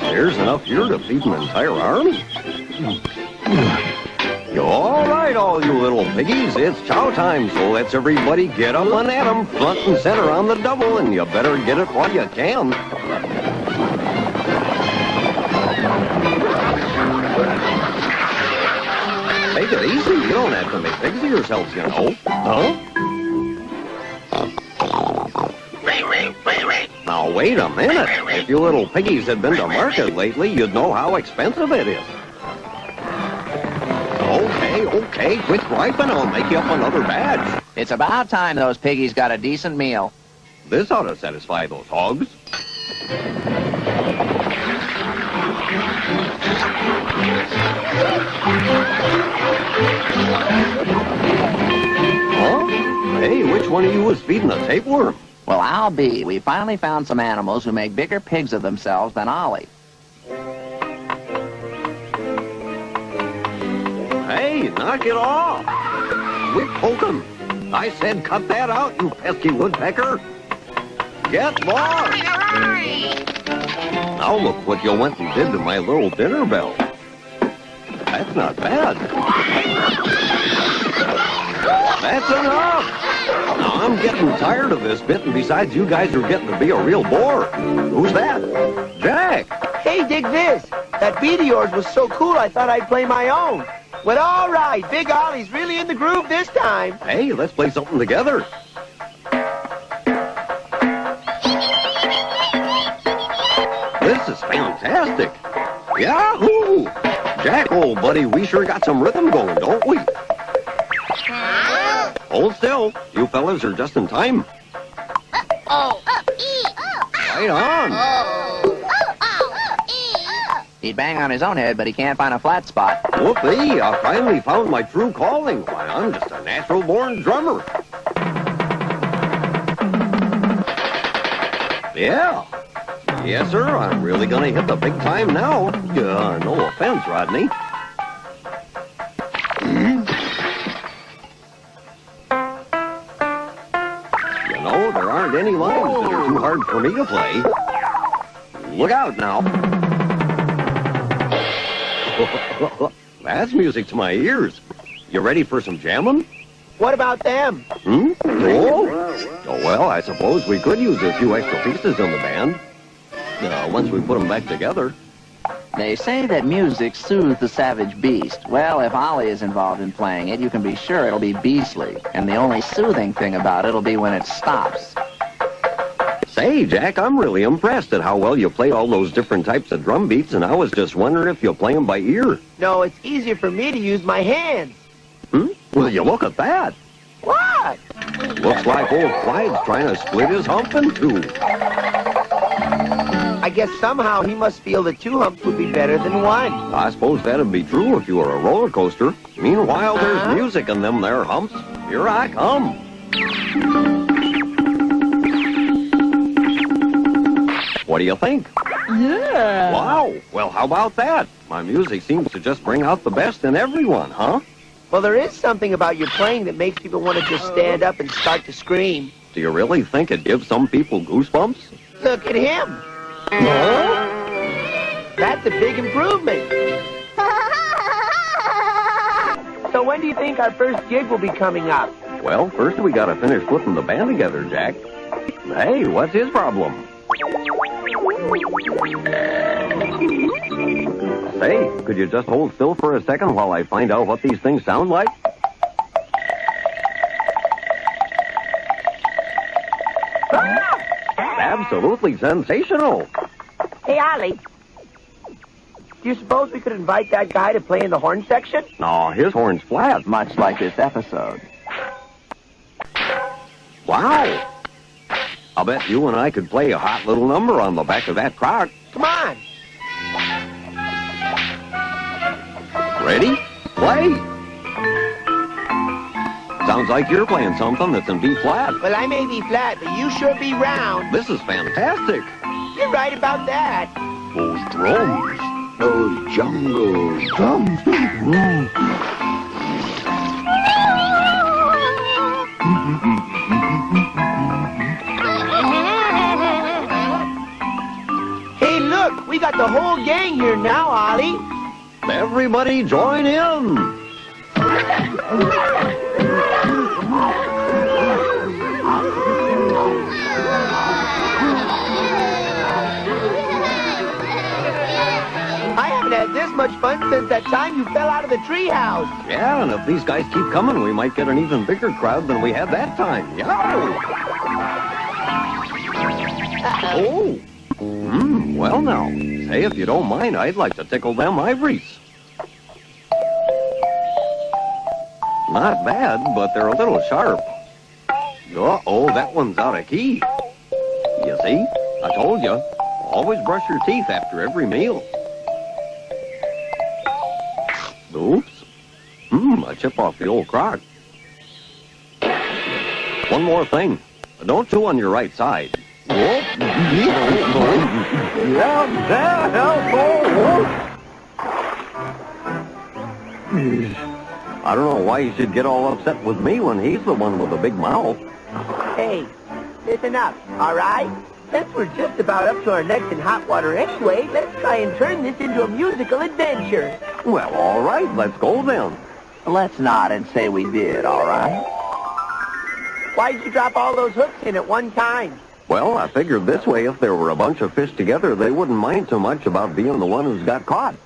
There's enough here to feed an entire army. All right, all you little piggies, it's chow time, so let's everybody get up and at 'em, front and center on the double, and you better get it while you can. Take it easy, you don't have to make pigs of yourselves, you know. Huh? Now, wait a minute. If you little piggies had been to market lately, you'd know how expensive it is. Okay, quit griping. I'll make you up another badge. It's about time those piggies got a decent meal. This ought to satisfy those hogs. Huh? Hey, which one of you was feeding the tapeworm? Well, I'll be. We finally found some animals who make bigger pigs of themselves than Ollie. Hey, knock it off. Quit poking. I said cut that out, you pesky woodpecker. Get lost. Now look what you went and did to my little dinner bell. That's not bad. That's enough. Now I'm getting tired of this bit, and besides, you guys are getting to be a real bore. Who's that? Jack. Hey, dig this. That beat of yours was so cool, I thought I'd play my own. But all right, Big Ollie's really in the groove this time. Hey, let's play something together. This is fantastic. Yahoo! Jack, old buddy, we sure got some rhythm going, don't we? Hold still. You fellas are just in time. Right on. He'd bang on his own head, but he can't find a flat spot. Whoopee, I finally found my true calling. Why, I'm just a natural-born drummer. Yeah. Yes, sir, I'm really gonna hit the big time now. No offense, Rodney. You know, there aren't any lines that are too hard for me to play. Look out now. That's music to my ears. You ready for some jamming? What about them? Oh, well, I suppose we could use a few extra pieces in the band. Once we put them back together. They say that music soothes the savage beast. Well, if Ollie is involved in playing it, you can be sure it'll be beastly. And the only soothing thing about it'll be when it stops. Say, Jack, I'm really impressed at how well you play all those different types of drum beats, and I was just wondering if you play them by ear. No, it's easier for me to use my hands. Well, you look at that. What? Looks like old Clyde's trying to split his hump in two. I guess somehow he must feel that two humps would be better than one. I suppose that'd be true if you were a roller coaster. Meanwhile, there's music in them there humps. Here I come. What do you think? Yeah. Wow. Well, how about that? My music seems to just bring out the best in everyone, huh? Well, there is something about your playing that makes people want to just stand up and start to scream. Do you really think it gives some people goosebumps? Look at him. Huh? That's a big improvement. So when do you think our first gig will be coming up? Well, first we gotta finish putting the band together, Jack. Hey, what's his problem? Say, could you just hold still for a second while I find out what these things sound like? Absolutely sensational. Hey, Ollie. Do you suppose we could invite that guy to play in the horn section? No, his horn's flat. Much like this episode. Wow. I'll bet you and I could play a hot little number on the back of that crock. Come on. Ready? Play. Sounds like you're playing something that's in B flat. Well, I may be flat, but you sure be round. This is fantastic. You're right about that. Those drums. Those jungle drums. Hey, look, we got the whole gang here now, Ollie. Everybody join in. I haven't had this much fun since that time you fell out of the treehouse. Yeah, and if these guys keep coming, we might get an even bigger crowd than we had that time. Yeah. Oh. Well now, say if you don't mind, I'd like to tickle them ivories. Not bad, but they're a little sharp. Uh-oh, that one's out of key. You see? I told you. Always brush your teeth after every meal. Oops. A chip off the old crock. One more thing. Don't chew on your right side. Whoop. I don't know why you should get all upset with me when he's the one with the big mouth. Hey, listen up, all right? Since we're just about up to our necks in hot water anyway, let's try and turn this into a musical adventure. Well, all right, let's go then. Let's nod and say we did, all right? Why'd you drop all those hooks in at one time? Well, I figured this way, if there were a bunch of fish together, they wouldn't mind so much about being the one who's got caught.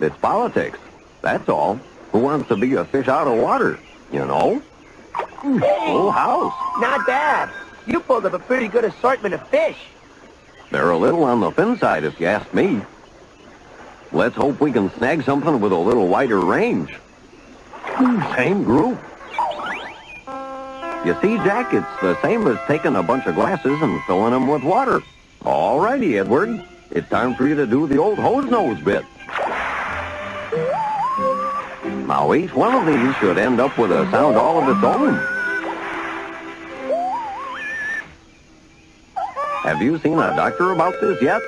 It's politics. That's all. Who wants to be a fish out of water, you know? Full house. Not bad. You pulled up a pretty good assortment of fish. They're a little on the thin side, if you ask me. Let's hope we can snag something with a little wider range. Same group. You see, Jack, it's the same as taking a bunch of glasses and filling them with water. All righty, Edward. It's time for you to do the old hose nose bit. Now, each one of these should end up with a sound all of its own. Have you seen a doctor about this yet?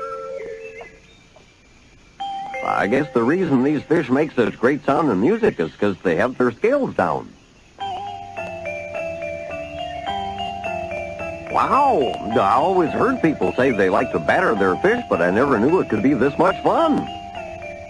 I guess the reason these fish make such great sounding music is because they have their scales down. Wow, I always heard people say they like to batter their fish, but I never knew it could be this much fun.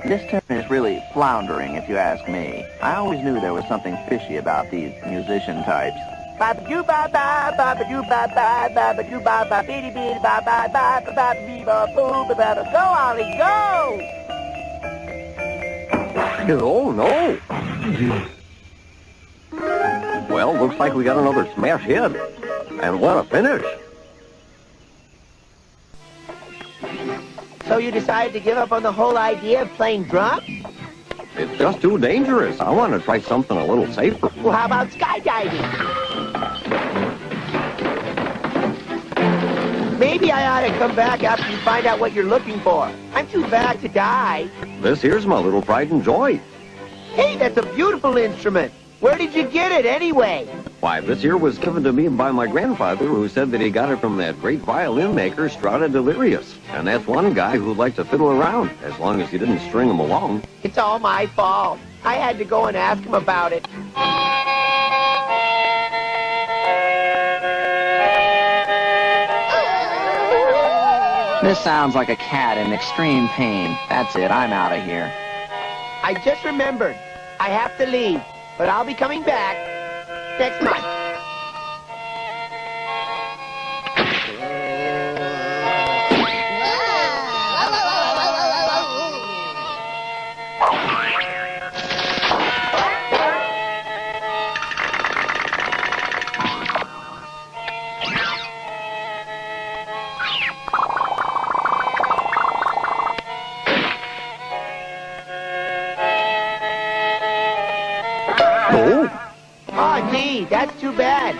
This term is really floundering, if you ask me. I always knew there was something fishy about these musician types. Ba-ba-doo-ba-ba, ba-ba-doo-ba-ba, ba-ba-doo-ba-ba, biddy-biddy-ba-ba-ba-ba-ba-bee-ba-boo-ba-ba. Go, Ollie, go! Oh, no. Well, looks like we got another smash hit. And what a finish. So you decided to give up on the whole idea of playing drums? It's just too dangerous. I want to try something a little safer. Well, how about skydiving? Maybe I ought to come back after you find out what you're looking for. I'm too bad to die. This here's my little pride and joy. Hey, that's a beautiful instrument. Where did you get it, anyway? Why, this here was given to me by my grandfather, who said that he got it from that great violin maker, Strada Delirious. And that's one guy who liked to fiddle around, as long as you didn't string him along. It's all my fault. I had to go and ask him about it. This sounds like a cat in extreme pain. That's it, I'm out of here. I just remembered. I have to leave. but I'll be coming back next month. Oh, gee, that's too bad.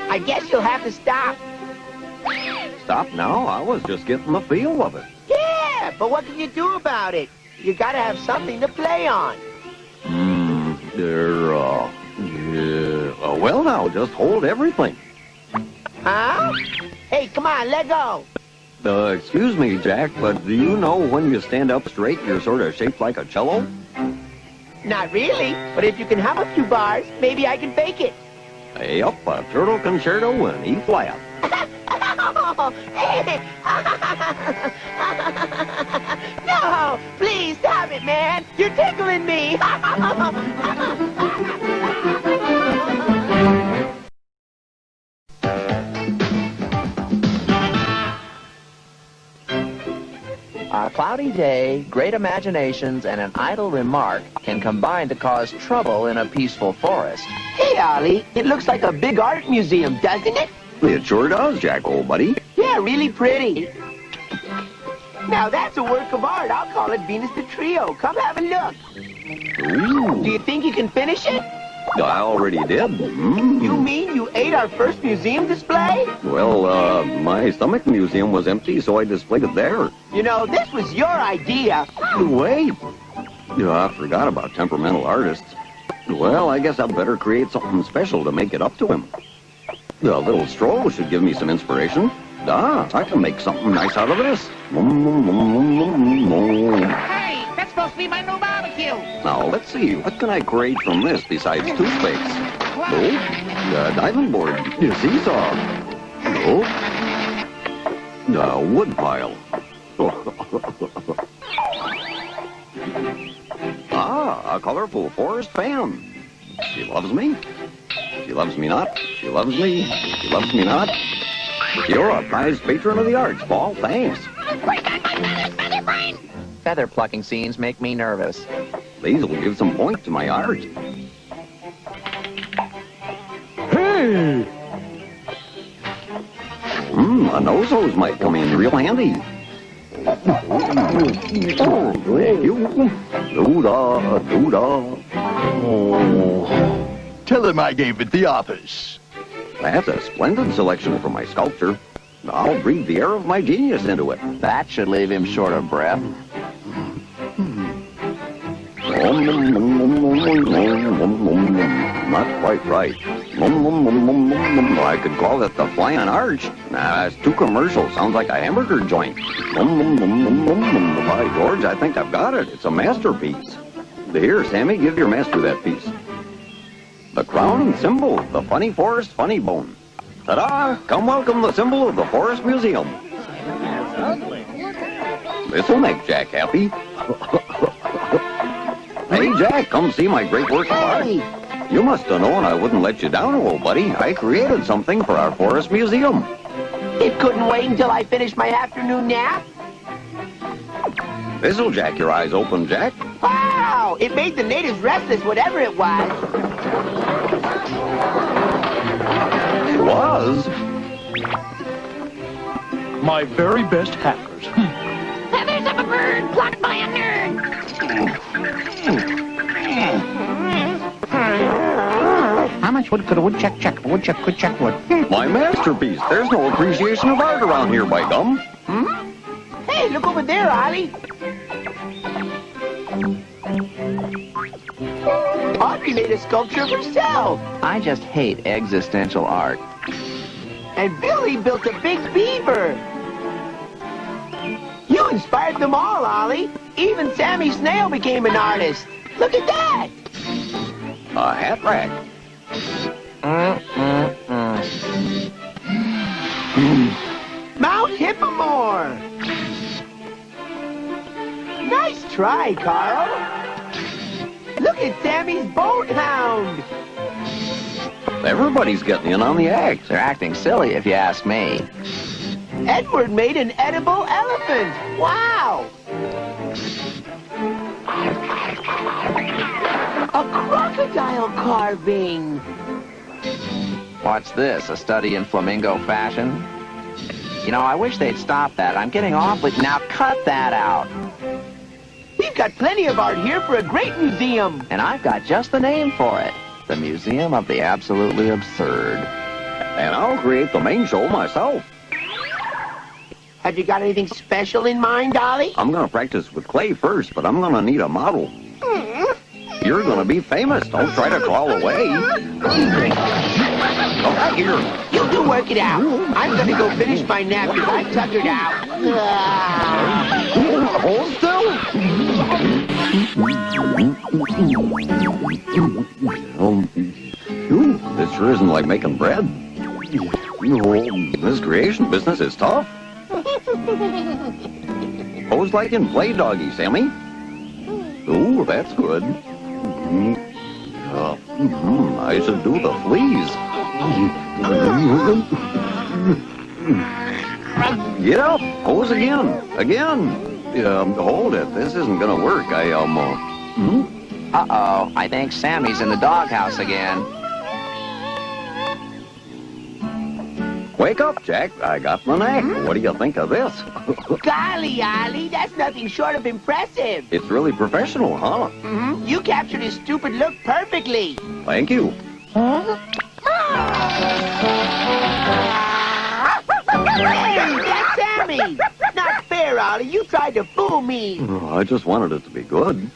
I guess you'll have to stop. Stop now? I was just getting the feel of it. Yeah, but what can you do about it? You gotta have something to play on. Well, now, just hold everything. Huh? Hey, come on, let go. Excuse me, Jack, but do you know when you stand up straight, you're sort of shaped like a cello? Not really, but if you can hum a few bars, maybe I can fake it. Yep, a turtle concerto in E flat. No, please stop it, man. You're tickling me. A cloudy day, great imaginations, and an idle remark can combine to cause trouble in a peaceful forest. Hey, Ollie, it looks like a big art museum, doesn't it? It sure does, Jack, old buddy. Yeah, really pretty. Now that's a work of art. I'll call it Venus the Trio. Come have a look. Ooh, Do you think you can finish it? I already did. You mean you ate our first museum display? Well, my stomach museum was empty, so I displayed it there. You know, this was your idea. Wait. I forgot about temperamental artists. Well, I guess I'd better create something special to make it up to him. The little stroll should give me some inspiration. I can make something nice out of this. Hey, that's supposed to be my new barbecue. Now, let's see. What can I create from this besides toothpicks? Oh, diving board. Seesaw. Oh, wood pile. A colorful forest fan. She loves me. She loves me not. She loves me. She loves me not. You're a prized patron of the arts, Paul. Thanks. Feather plucking scenes make me nervous. These will give some point to my art. Hey! A nose hose might come in real handy. Oh, thank you. Doo-dah, doo-dah. Oh. Tell him I gave it the office. That's a splendid selection for my sculpture. I'll breathe the air of my genius into it. That should leave him short of breath. Not quite right. I could call it the Flying Arch. Nah, that's too commercial. Sounds like a hamburger joint. By George, I think I've got it. It's a masterpiece. Here, Sammy, give your master that piece. The crown and symbol, the Funny Forest Funny Bone. Ta-da! Come welcome the symbol of the Forest Museum. This'll make Jack happy. Hey, Jack, come see my great work of art. You must have known I wouldn't let you down, old buddy. I created something for our Forest Museum. It couldn't wait until I finished my afternoon nap? This'll jack your eyes open, Jack. Wow! It made the natives restless, whatever it was. It was. My very best hackers. Feathers of a bird plucked by a nerd. How much wood could a woodchuck chuck? A woodchuck could chuck wood. My masterpiece. There's no appreciation of art around here, by gum. Hey, look over there, Ollie. Audrey made a sculpture of herself. I just hate existential art. And Billy built a big beaver. You inspired them all, Ollie. Even Sammy Snail became an artist. Look at that. A hat rack. Mount Hippomore. Nice try, Carl. Look at Sammy's boathound. Everybody's getting in on the act. They're acting silly, if you ask me. Edward made an edible elephant. Wow. A crocodile carving. What's this, a study in flamingo fashion? You know, I wish they'd stop that. I'm getting awfully... Now cut that out. We've got plenty of art here for a great museum. And I've got just the name for it. The Museum of the Absolutely Absurd. And I'll create the main show myself. Have you got anything special in mind, Ollie? I'm going to practice with clay first, but I'm going to need a model. You're going to be famous. Don't try to crawl away. Come back here. You two work it out. I'm gonna go finish my nap because I'm tuckered out. Hold still. This sure isn't like making bread. This creation business is tough. Pose like in Play Doggy, Sammy. Ooh, that's good. I should do the fleas. Get up! Pose again! Again! Hold it. This isn't gonna work. Uh-oh. I think Sammy's in the doghouse again. Wake up, Jack. I got my knack. What do you think of this? Golly, Ollie, that's nothing short of impressive. It's really professional, huh? You captured his stupid look perfectly. Thank you. Hey, that's Sammy. Not fair, Ollie. You tried to fool me. I just wanted it to be good.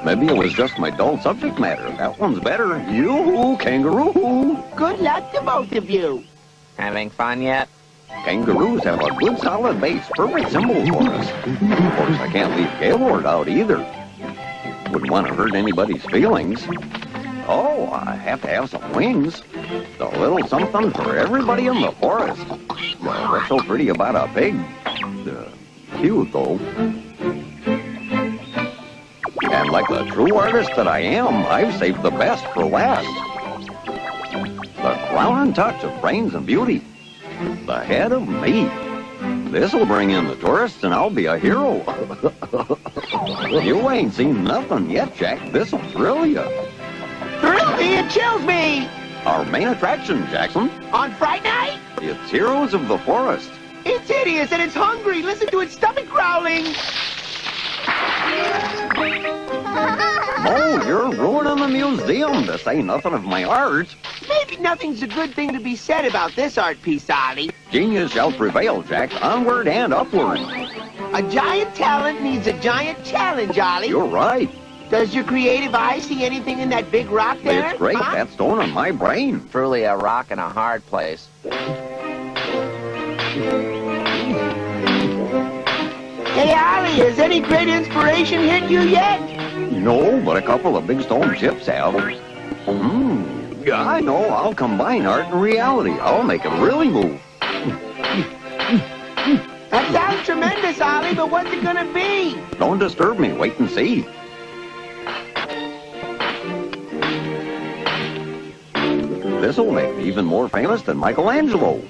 Maybe it was just my dull subject matter. That one's better. You kangaroo. Good luck to both of you. Having fun yet? Kangaroos have a good solid base. Perfect symbol for us. Of course, I can't leave Gaylord out either. Wouldn't want to hurt anybody's feelings. Oh, I have to have some wings. A little something for everybody in the forest. What's so pretty about a pig? Cute, though. And like the true artist that I am, I've saved the best for last. The crowning touch of brains and beauty. The head of me. This'll bring in the tourists and I'll be a hero. You ain't seen nothing yet, Jack. This'll thrill you. Thrill me and chills me. Our main attraction, Jackson. On Fright Night? It's Heroes of the Forest. It's hideous and it's hungry. Listen to its stomach growling. Oh, you're ruining the museum to say nothing of my art. Maybe nothing's a good thing to be said about this art piece, Ollie. Genius shall prevail, Jack. Onward and upward. A giant talent needs a giant challenge, Ollie. You're right. Does your creative eye see anything in that big rock there? It's great. Huh? That stone on my brain. Truly a rock in a hard place. Hey, Ollie, has any great inspiration hit you yet? No, but a couple of big stone chips have. Yeah, I know. I'll combine art and reality. I'll make it really move. That sounds tremendous, Ollie, but what's it gonna be? Don't disturb me. Wait and see. This'll make me even more famous than Michelangelo.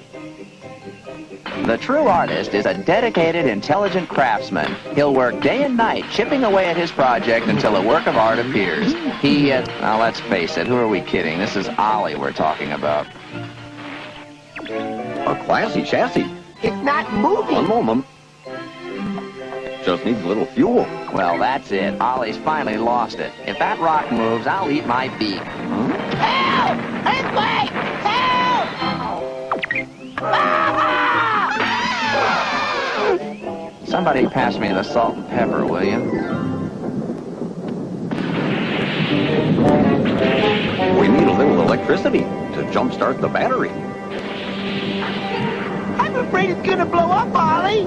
The true artist is a dedicated, intelligent craftsman. He'll work day and night, chipping away at his project until a work of art appears. Now let's face it, who are we kidding? This is Ollie we're talking about. A classy chassis. It's not moving. One moment. Just needs a little fuel. Well, that's it. Ollie's finally lost it. If that rock moves, I'll eat my beak. Help! Earthquake! Help! Somebody pass me the salt and pepper, will you? We need a little electricity to jumpstart the battery. I'm afraid it's gonna blow up, Ollie.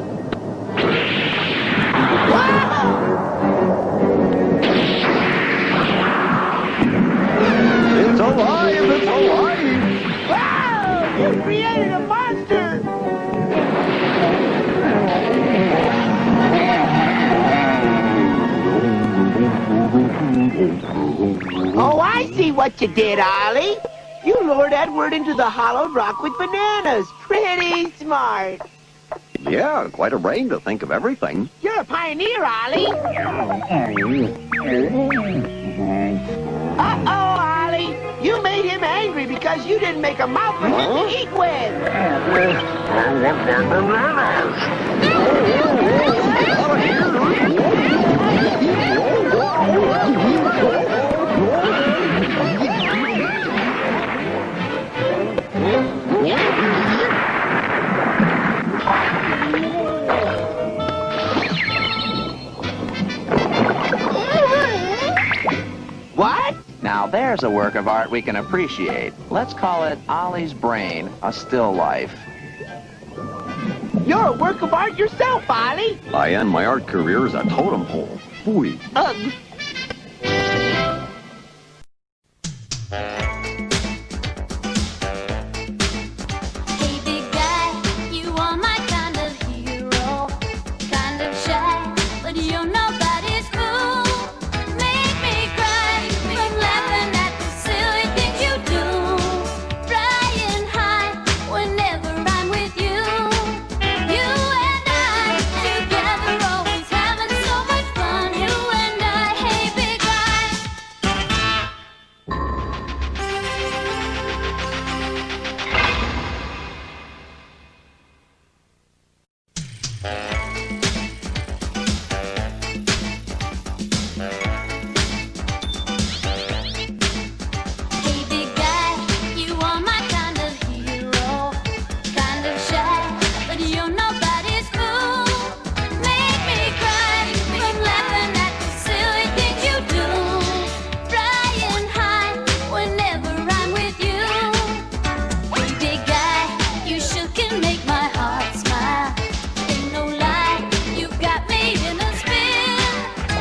It's alive! It's alive! Wow! You created a monster! Oh, I see what you did, Ollie. You lured Edward into the hollowed rock with bananas. Pretty smart. Yeah, quite a brain to think of everything. You're a pioneer, Ollie. Uh-oh, Ollie. You made him angry because you didn't make a mouth for him to eat with. What? Now there's a work of art we can appreciate. Let's call it Ollie's Brain, a still life. You're a work of art yourself, Ollie. I end my art career as a totem pole. Phooey. Ugh. Hey, big guy, you are my kind of hero. Kind of shy, but you're nobody's fool. Make me cry from laughing at the silly things you do. Flying high whenever I'm with you. You and I together always having so much fun. You and I, hey, big guy. Hey, big guy, you are my kind of hero. Kind of shy, but you're nobody's fool. Make me cry from laughing at the silly things you do. Flying high whenever I'm with you. Hey, big guy, you sure can make my heart smile. Ain't no lie, you got me in a spin.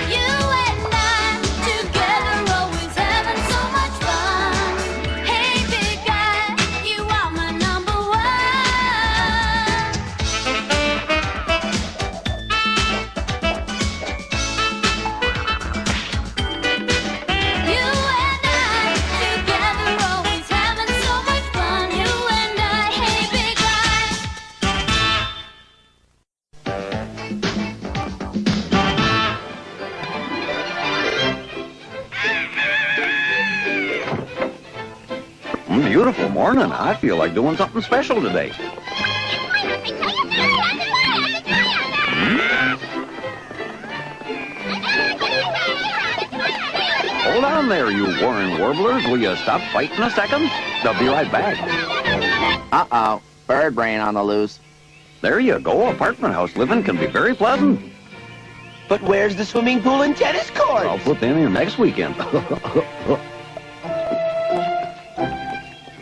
You and I together always having so much fun. Hey, big guy, you are my number one. You and I together always having so much fun. You and I, hey, big guy. Beautiful morning. I feel like doing something special today. Hold on there, you Warren Warblers. Will you stop fighting a second? I'll be right back. Uh-oh, bird brain on the loose. There you go. Apartment house living can be very pleasant. But where's the swimming pool and tennis court? I'll put them in next weekend.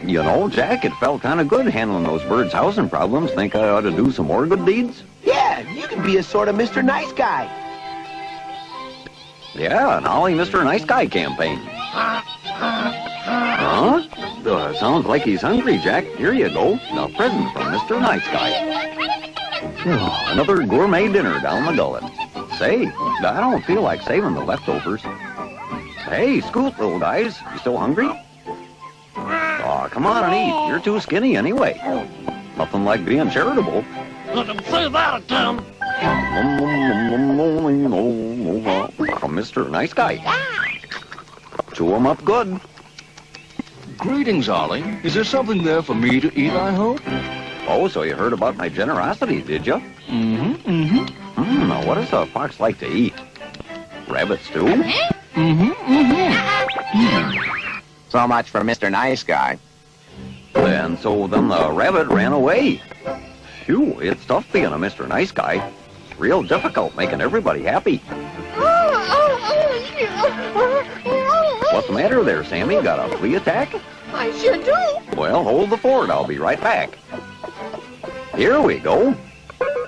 You know, Jack, it felt kind of good handling those birds' housing problems. Think I ought to do some more good deeds? Yeah, you could be a sort of Mr. Nice Guy. Yeah, an Ollie Mr. Nice Guy campaign. Huh? Sounds like he's hungry, Jack. Here you go. A present from Mr. Nice Guy. Another gourmet dinner down the gullet. Say, I don't feel like saving the leftovers. Hey, scoot, little guys. You still hungry? Aw, come on and eat. You're too skinny anyway. Nothing like being charitable. Let him say that, Tim. Mr. Nice Guy. Chew 'em up good. Greetings, Ollie. Is there something there for me to eat, I hope? Oh, so you heard about my generosity, did you? Now, what does a fox like to eat? Rabbit stew? So much for Mr. Nice Guy. And so then the rabbit ran away. Phew, it's tough being a Mr. Nice Guy. Real difficult making everybody happy. What's the matter there, Sammy? Got a flea attack? I sure do. Well, hold the fort. I'll be right back. Here we go.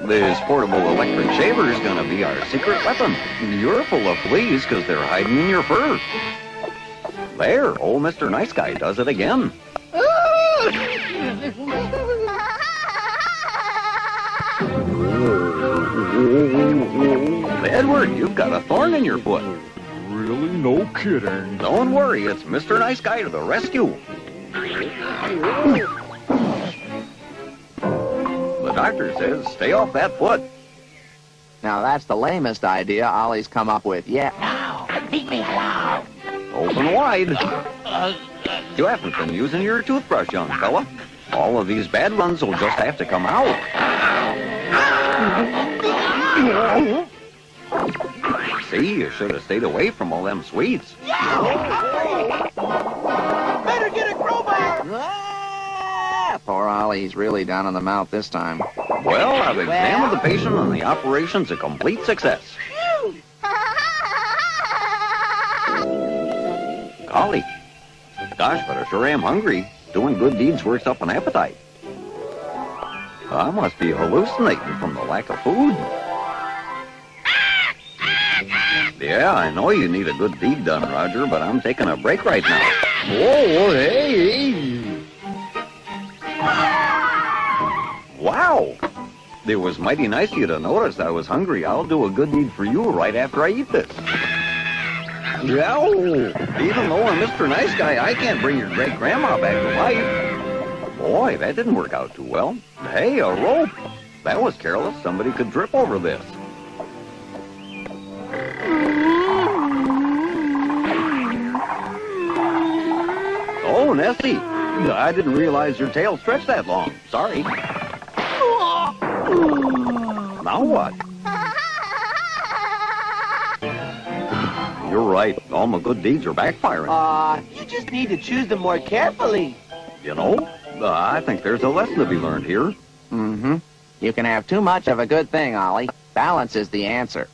This portable electric shaver is going to be our secret weapon. You're full of fleas because they're hiding in your fur. There, old Mr. Nice Guy does it again. Edward, you've got a thorn in your foot. Really? No kidding. Don't worry, it's Mr. Nice Guy to the rescue. The doctor says stay off that foot. Now, that's the lamest idea Ollie's come up with yet. Leave me alone. Open wide. You haven't been using your toothbrush, young fella. All of these bad ones will just have to come out. See, you should have stayed away from all them sweets. Better get a crowbar! Poor Ollie's really down in the mouth this time. Well, I've examined the patient and the operation's a complete success. Golly. Gosh, but I sure am hungry. Doing good deeds works up an appetite. I must be hallucinating from the lack of food. Yeah, I know you need a good deed done, Roger, but I'm taking a break right now. Whoa, hey. Wow! It was mighty nice of you to notice I was hungry. I'll do a good deed for you right after I eat this. Yow! Even though I'm Mr. Nice Guy, I can't bring your great-grandma back to life. Boy, that didn't work out too well. Hey, a rope! That was careless. Somebody could trip over this. Oh, Nessie! I didn't realize your tail stretched that long. Sorry. Now what? You're right. All my good deeds are backfiring. You just need to choose them more carefully. You know, I think there's a lesson to be learned here. Mm-hmm. You can have too much of a good thing, Ollie. Balance is the answer.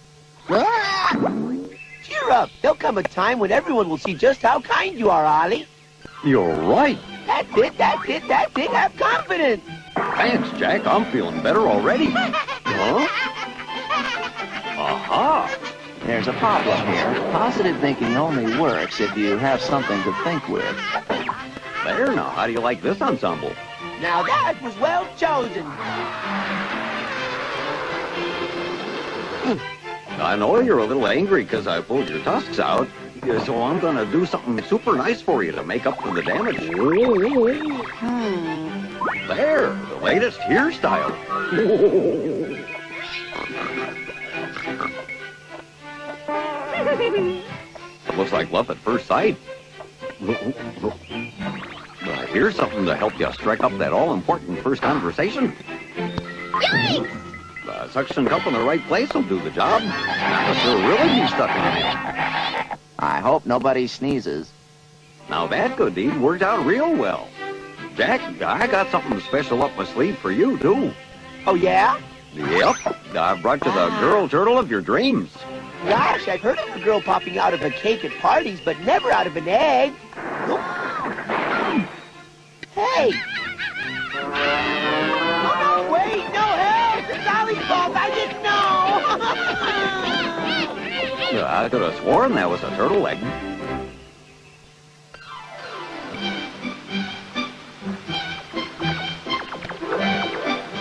Cheer up. There'll come a time when everyone will see just how kind you are, Ollie. You're right. That's it. Have confidence. Thanks, Jack. I'm feeling better already. Huh? Aha! There's a problem here. Positive thinking only works if you have something to think with. There now. How do you like this ensemble? Now that was well chosen. I know you're a little angry because I pulled your tusks out. So I'm going to do something super nice for you to make up for the damage. There, the latest hairstyle. Looks like love at first sight. Here's something to help you strike up that all-important first conversation. Yikes! The suction cup in the right place will do the job. Now she'll really be stuck on you. I hope nobody sneezes. Now that good deed worked out real well. Jack, I got something special up my sleeve for you, too. Oh, yeah? Yep, I brought you the girl turtle of your dreams. Gosh, I've heard of a girl popping out of a cake at parties, but never out of an egg. Hey! Oh, no, wait, no help! It's Ollie's fault, I didn't know! I could have sworn that was a turtle egg.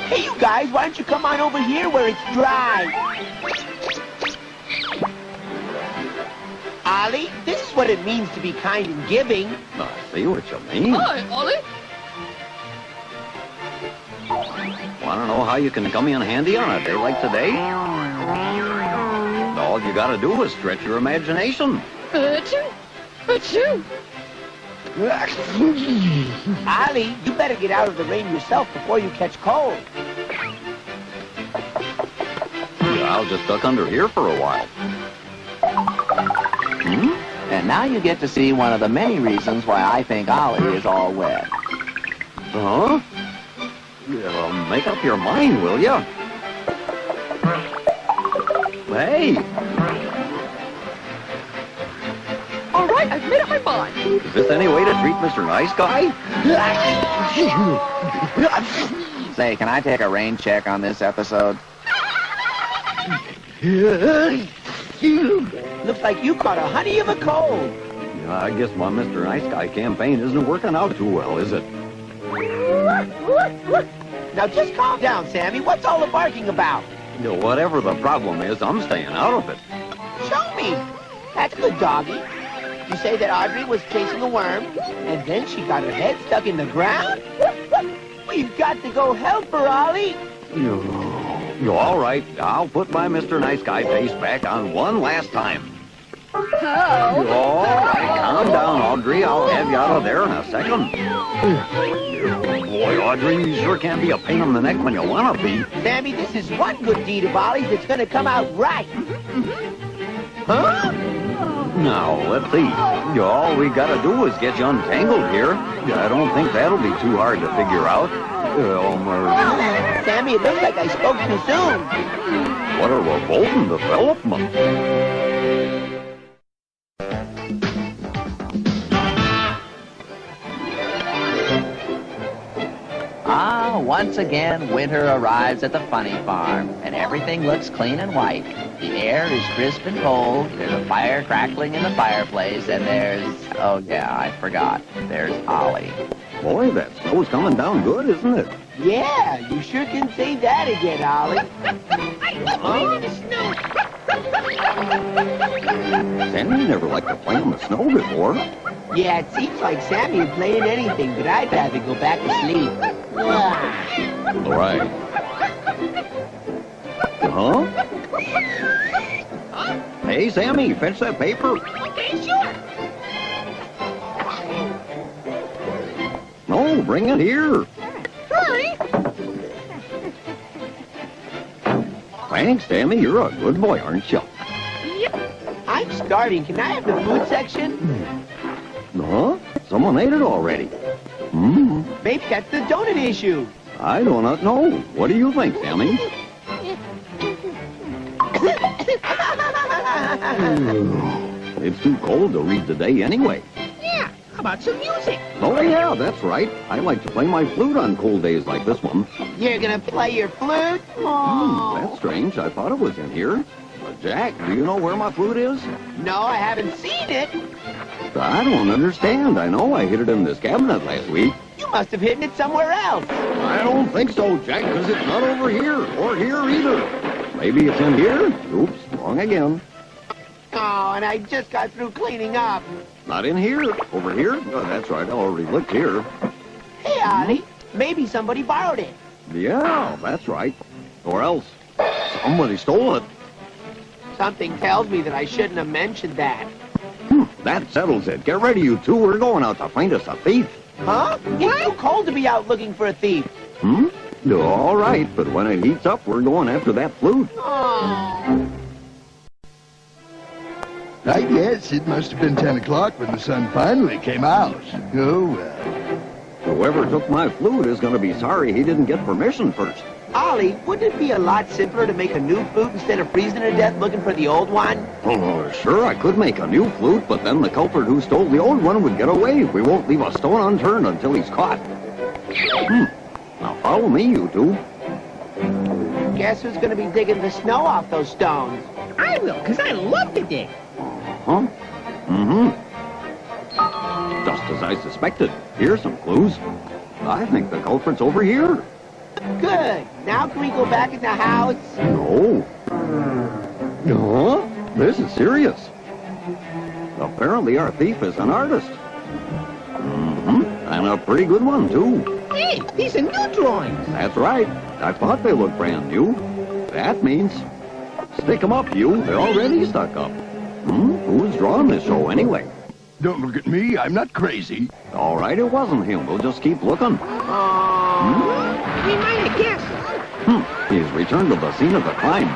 Hey, you guys, why don't you come on over here where it's dry? Ollie, this is what it means to be kind and giving. I see what you mean. Hi, Ollie. Want to know how you can come in handy on a day like today? All you got to do is stretch your imagination. Achoo! Achoo! Ollie, you better get out of the rain yourself before you catch cold. I'll just duck under here for a while. And now you get to see one of the many reasons why I think Ollie is all wet. Huh? Make up your mind, will ya? Hey! All right, I've made up my mind. Is this any way to treat Mr. Nice Guy? Say, can I take a rain check on this episode? Looks like you caught a honey of a cold. I guess my Mr. Nice Guy campaign isn't working out too well, is it? Now just calm down, Sammy. What's all the barking about? Whatever the problem is, I'm staying out of it. Show me. That's good, doggy. You say that Audrey was chasing a worm, and then she got her head stuck in the ground? We've got to go help her, Ollie. You're all right. I'll put my Mr. Nice Guy face back on one last time. Oh. All right, calm down, Audrey. I'll have you out of there in a second. Boy, Audrey, you sure can be a pain in the neck when you want to be. Sammy, this is one good deed of Ollie's that's going to come out right. Huh? Now, let's see. All we gotta do is get you untangled here. I don't think that'll be too hard to figure out. Sammy, it looks like I spoke too soon. What a revolting development. Once again, winter arrives at the funny farm, and everything looks clean and white. The air is crisp and cold, there's a fire crackling in the fireplace, and oh yeah, I forgot, there's Ollie. Boy, that snow's coming down good, isn't it? Yeah, you sure can say that again, Ollie. Sammy never liked to play in the snow before. Yeah, it seems like Sammy would play in anything, but I'd rather go back to sleep. All right. Huh? Hey, Sammy, fetch that paper. Okay, sure. No, bring it here. Sorry. Thanks, Sammy. You're a good boy, aren't you? I'm starving. Can I have the food section? Huh? Someone ate it already. Hmm. Maybe that's the donut issue. I do not know. What do you think, Sammy? It's too cold to read today anyway. Yeah, how about some music? Oh, yeah, that's right. I like to play my flute on cold days like this one. You're gonna play your flute? That's strange. I thought it was in here. Jack, do you know where my flute is? No, I haven't seen it. I don't understand. I know I hid it in this cabinet last week. You must have hidden it somewhere else. I don't think so, Jack, because it's not over here, or here either. Maybe it's in here? Oops, wrong again. Oh, and I just got through cleaning up. Not in here. Over here? Oh, that's right, I already looked here. Hey, Ollie, maybe somebody borrowed it. Yeah, that's right. Or else, somebody stole it. Something tells me that I shouldn't have mentioned that. That settles it. Get ready, you two. We're going out to find us a thief. Huh? It's too cold to be out looking for a thief. All right, but when it heats up, we're going after that flute. Oh. I guess it must have been 10 o'clock when the sun finally came out. Oh, well. Whoever took my flute is going to be sorry he didn't get permission first. Ollie, wouldn't it be a lot simpler to make a new flute instead of freezing to death looking for the old one? Oh, sure, I could make a new flute, but then the culprit who stole the old one would get away. We won't leave a stone unturned until he's caught. Now follow me, you two. Guess who's going to be digging the snow off those stones? I will, because I love to dig. Huh? Just as I suspected. Here's some clues. I think the culprit's over here. Good. Now can we go back in the house? No. No? This is serious. Apparently our thief is an artist. And a pretty good one, too. Hey, these are new drawings. That's right. I thought they looked brand new. That means... Stick 'em up, you. They're already stuck up. Who's drawing this show, anyway? Don't look at me. I'm not crazy. All right, it wasn't him. We'll just keep looking. We might have guessed. He's returned to the scene of the crime.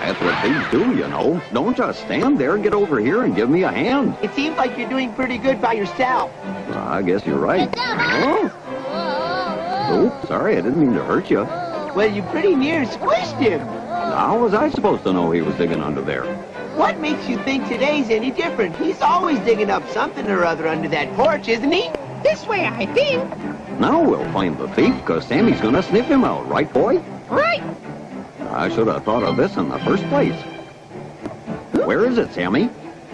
That's what thieves do, you know. Don't just stand there. Get over here and give me a hand. It seems like you're doing pretty good by yourself. I guess you're right. Oh, sorry, I didn't mean to hurt you. Well, you pretty near squished him. How was I supposed to know he was digging under there? What makes you think today's any different? He's always digging up something or other under that porch, isn't he? This way, I think. Now we'll find the thief, because Sammy's going to sniff him out, right, boy? Right. I should have thought of this in the first place. Where is it, Sammy?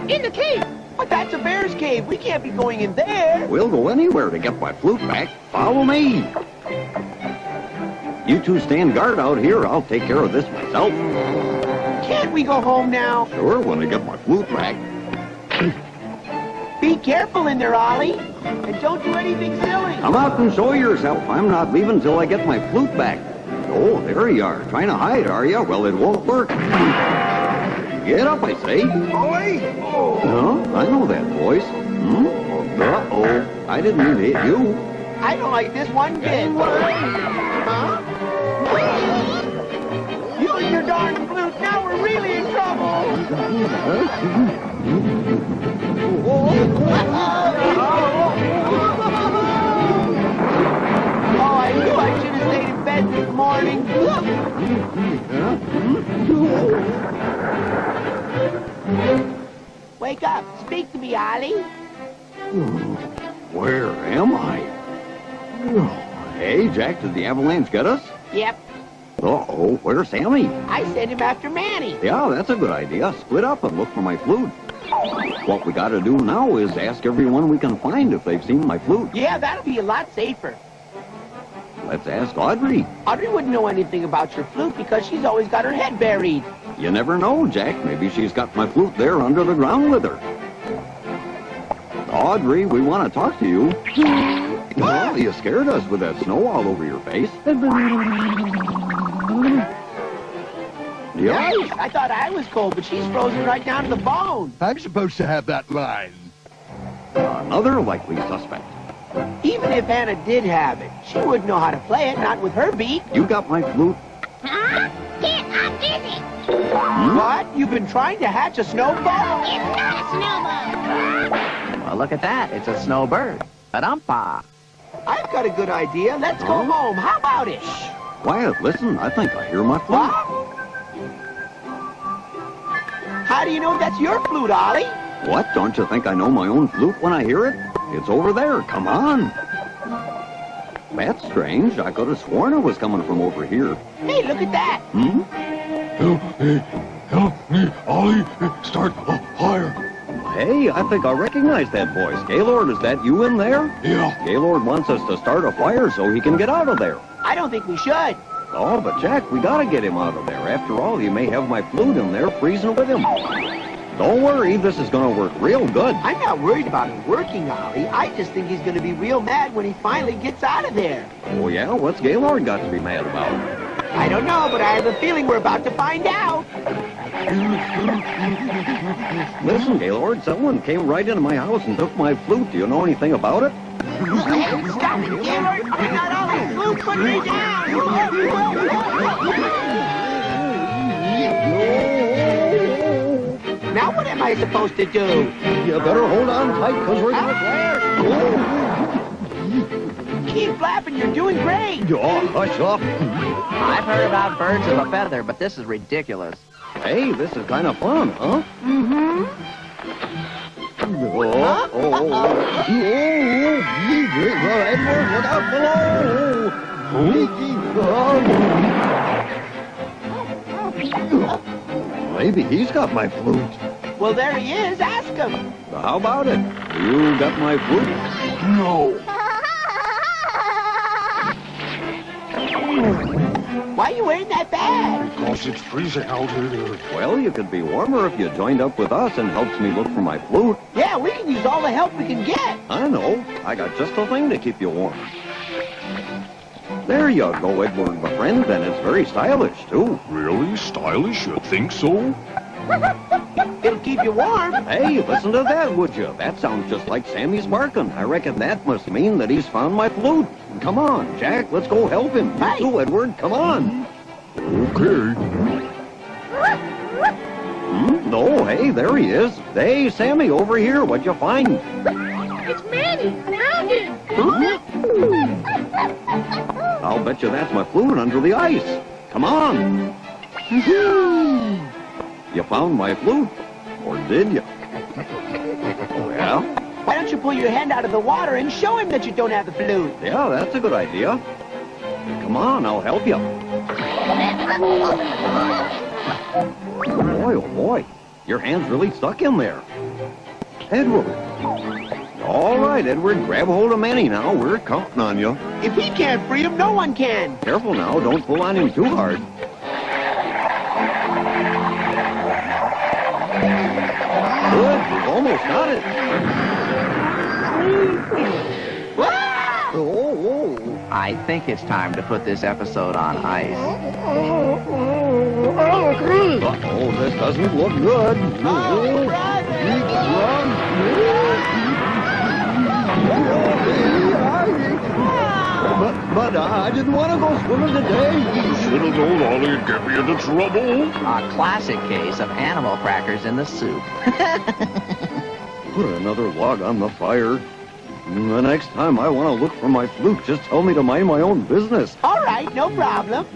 In the cave. But that's a bear's cave. We can't be going in there. We'll go anywhere to get my flute back. Follow me. You two stand guard out here. I'll take care of this myself. Can't we go home now? Sure, when I get my flute back. Be careful in there, Ollie. And don't do anything silly. Come out and show yourself. I'm not leaving till I get my flute back. Oh, there you are. Trying to hide, are you? Well, it won't work. Get up, I say. Ollie! Huh? I know that voice. Uh-oh. I didn't mean to hit you. I don't like this one bit. Huh? You and your darn flute, now we're really in trouble. Oh, I knew I should have stayed in bed this morning. Wake up. Speak to me, Ollie. Where am I? Hey, Jack, did the avalanche get us? Yep. Uh-oh, where's Sammy? I sent him after Manny. Yeah, that's a good idea. Split up and look for my flute. What we gotta do now is ask everyone we can find if they've seen my flute. Yeah, that'll be a lot safer. Let's ask Audrey. Audrey wouldn't know anything about your flute because she's always got her head buried. You never know, Jack. Maybe she's got my flute there under the ground with her. Audrey, we want to talk to you. Well, you scared us with that snow all over your face. Yeah. Nice. I thought I was cold, but she's frozen right down to the bone. I'm supposed to have that line. Another likely suspect. Even if Anna did have it, she wouldn't know how to play it, not with her beak. You got my flute? Huh? Get up, dizzy. What? You've been trying to hatch a snowball? It's not a snowball. Well, look at that. It's a snowbird. A-dumpa. I've got a good idea. Let's go home. How about it? Quiet, listen. I think I hear my flute. What? How do you know that's your flute, Ollie? What? Don't you think I know my own flute when I hear it? It's over there. Come on. That's strange. I could have sworn it was coming from over here. Hey, look at that. Help me, Ollie. Start a fire. Hey, I think I recognize that voice. Gaylord, is that you in there? Yeah. Gaylord wants us to start a fire so he can get out of there. I don't think we should. Oh, but Jack, we gotta get him out of there. After all, you may have my flute in there freezing with him. Don't worry, this is gonna work real good. I'm not worried about it working, Ollie. I just think he's going to be real mad when he finally gets out of there. Oh, yeah? What's Gaylord got to be mad about? I don't know, but I have a feeling we're about to find out. Listen, Gaylord, someone came right into my house and took my flute. Do you know anything about it? Stop it, Gaylord! I'm not Ollie's flute! Put me down! Now what am I supposed to do? You better hold on tight, because we're gonna flash. Keep flapping, you're doing great. Oh, hush up. I've heard about birds of a feather, but this is ridiculous. Hey, this is kind of fun, huh? Mm-hmm. Edward, look out below! Maybe he's got my flute. Well, there he is. Ask him. How about it? You got my flute? No. Why are you wearing that bag? Because it's freezing out here. Well, you could be warmer if you joined up with us and helped me look for my flute. Yeah, we can use all the help we can get. I know. I got just the thing to keep you warm. There you go, Edward, my friend, and it's very stylish, too. Really? Stylish? You think so? It'll keep you warm. Hey, listen to that, would you? That sounds just like Sammy's barking. I reckon that must mean that he's found my flute. Come on, Jack, let's go help him. You Hey. too, Edward, come on. Okay. No, hey, there he is. Hey, Sammy, over here. What'd you find? It's Manny. Found him. I'll bet you that's my flute under the ice. Come on. You found my flute? Or did you? Well, Why don't you pull your hand out of the water and show him that you don't have the flute? yeah, that's a good idea. Come on, I'll help you. Boy, oh boy, your hand's really stuck in there. Edward. All right, Edward, grab hold of Manny now. We're counting on you. If he can't free him, no one can. Careful now, don't pull on him too hard. Good, we've almost got it. I think it's time to put this episode on ice. Uh-oh, this doesn't look good. But I didn't want to go swimming today. You should have known Ollie would get me into trouble. A classic case of animal crackers in the soup. Put another log on the fire. The next time I want to look for my flute, just tell me to mind my own business. All right, no problem.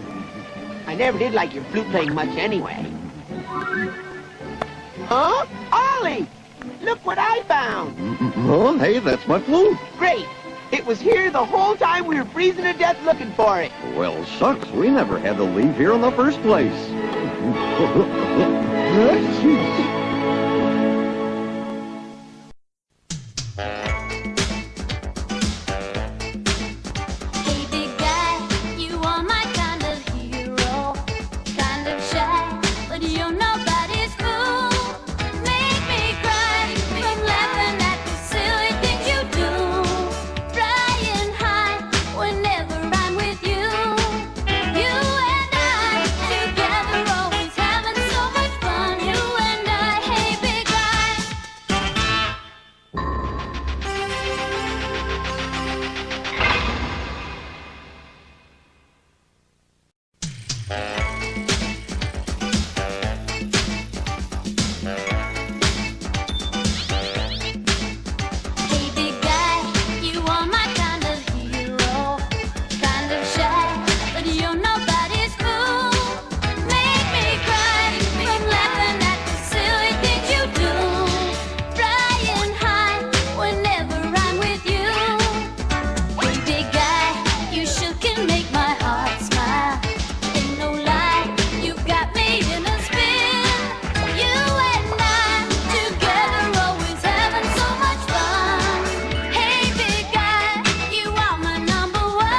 I never did like your flute playing much anyway. Huh? Ollie! Look what I found! Oh, hey, that's my flute. Great! It was here the whole time we were freezing to death looking for it. Well, shucks, we never had to leave here in the first place. Hey big guy, you are my kind of hero. Kind of shy, but you're nobody's fool. Make me cry from laughing at the silly things you do. Flying high whenever I'm with you. You and I together always having so much fun. You and I, hey big guy. Hey big guy, you are my kind of hero. Kind of shy, but you're nobody's fool. Make me cry from laughing at the silly things you do. Flying high whenever I'm with you. Hey big guy, you sure can make my heart smile. Ain't no lie, you got me in a spin. You and I together always having so much fun. Hey big guy, you are my number one.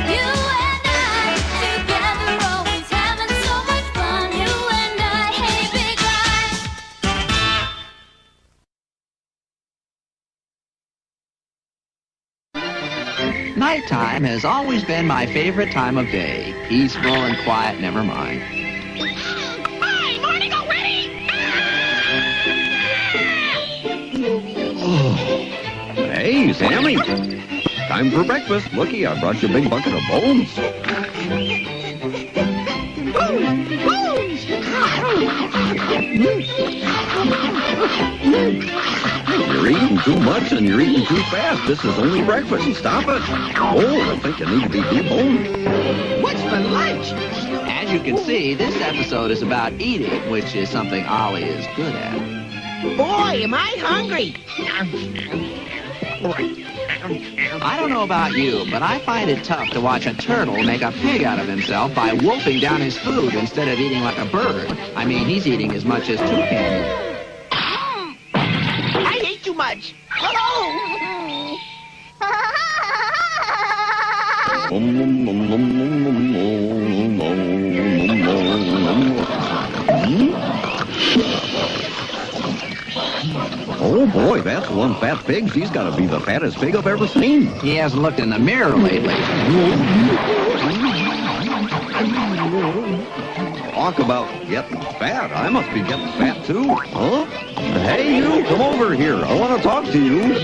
You and I together always having so much fun. You and I, hey big guy. Nighttime has always been my favorite time of day. Peaceful and quiet, never mind. Hi, morning already! Hey, Sammy. Time for breakfast. Looky, I brought you a big bucket of bones. You're eating too much and you're eating too fast. This is only breakfast. Stop it. Oh, I think you need to be deboned. What's for lunch? As you can see, this episode is about eating, which is something Ollie is good at. Boy, am I hungry. I don't know about you, but I find it tough to watch a turtle make a pig out of himself by wolfing down his food instead of eating like a bird. I mean, he's eating as much as two can. I ate too much. Hello! Oh, boy, that's one fat pig. She's got to be the fattest pig I've ever seen. He hasn't looked in the mirror lately. Talk about getting fat. I must be getting fat, too. Huh? Hey, you, come over here. I want to talk to you.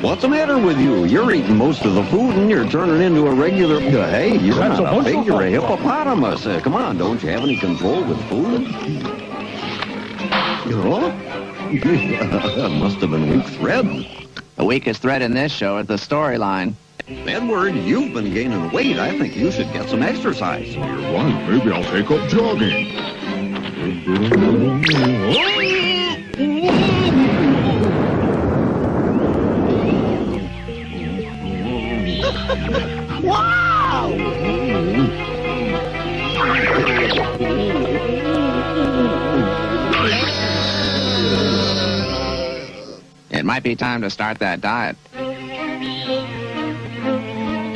What's the matter with you? You're eating most of the food, and you're turning into a regular... Hey, you're not a pig, you're a hippopotamus. Come on, don't you have any control with food? Huh? Must have been weak thread. The weakest thread in this show is the storyline. Edward, you've been gaining weight. I think you should get some exercise. You're right. Maybe I'll take up jogging. It might be time to start that diet.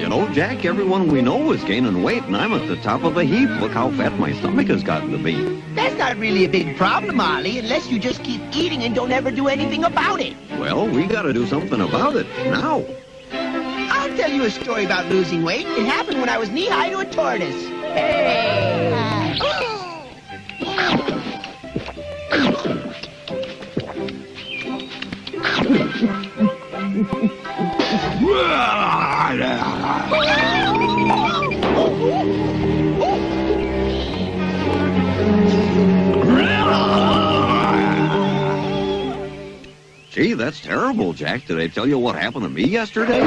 You know, Jack, everyone we know is gaining weight, and I'm at the top of the heap. Look how fat my stomach has gotten to be. That's not really a big problem, Ollie, unless you just keep eating and don't ever do anything about it. Well, we gotta do something about it, now. I'll tell you a story about losing weight. It happened when I was knee-high to a tortoise. Gee, that's terrible, Jack. Did I tell you what happened to me yesterday?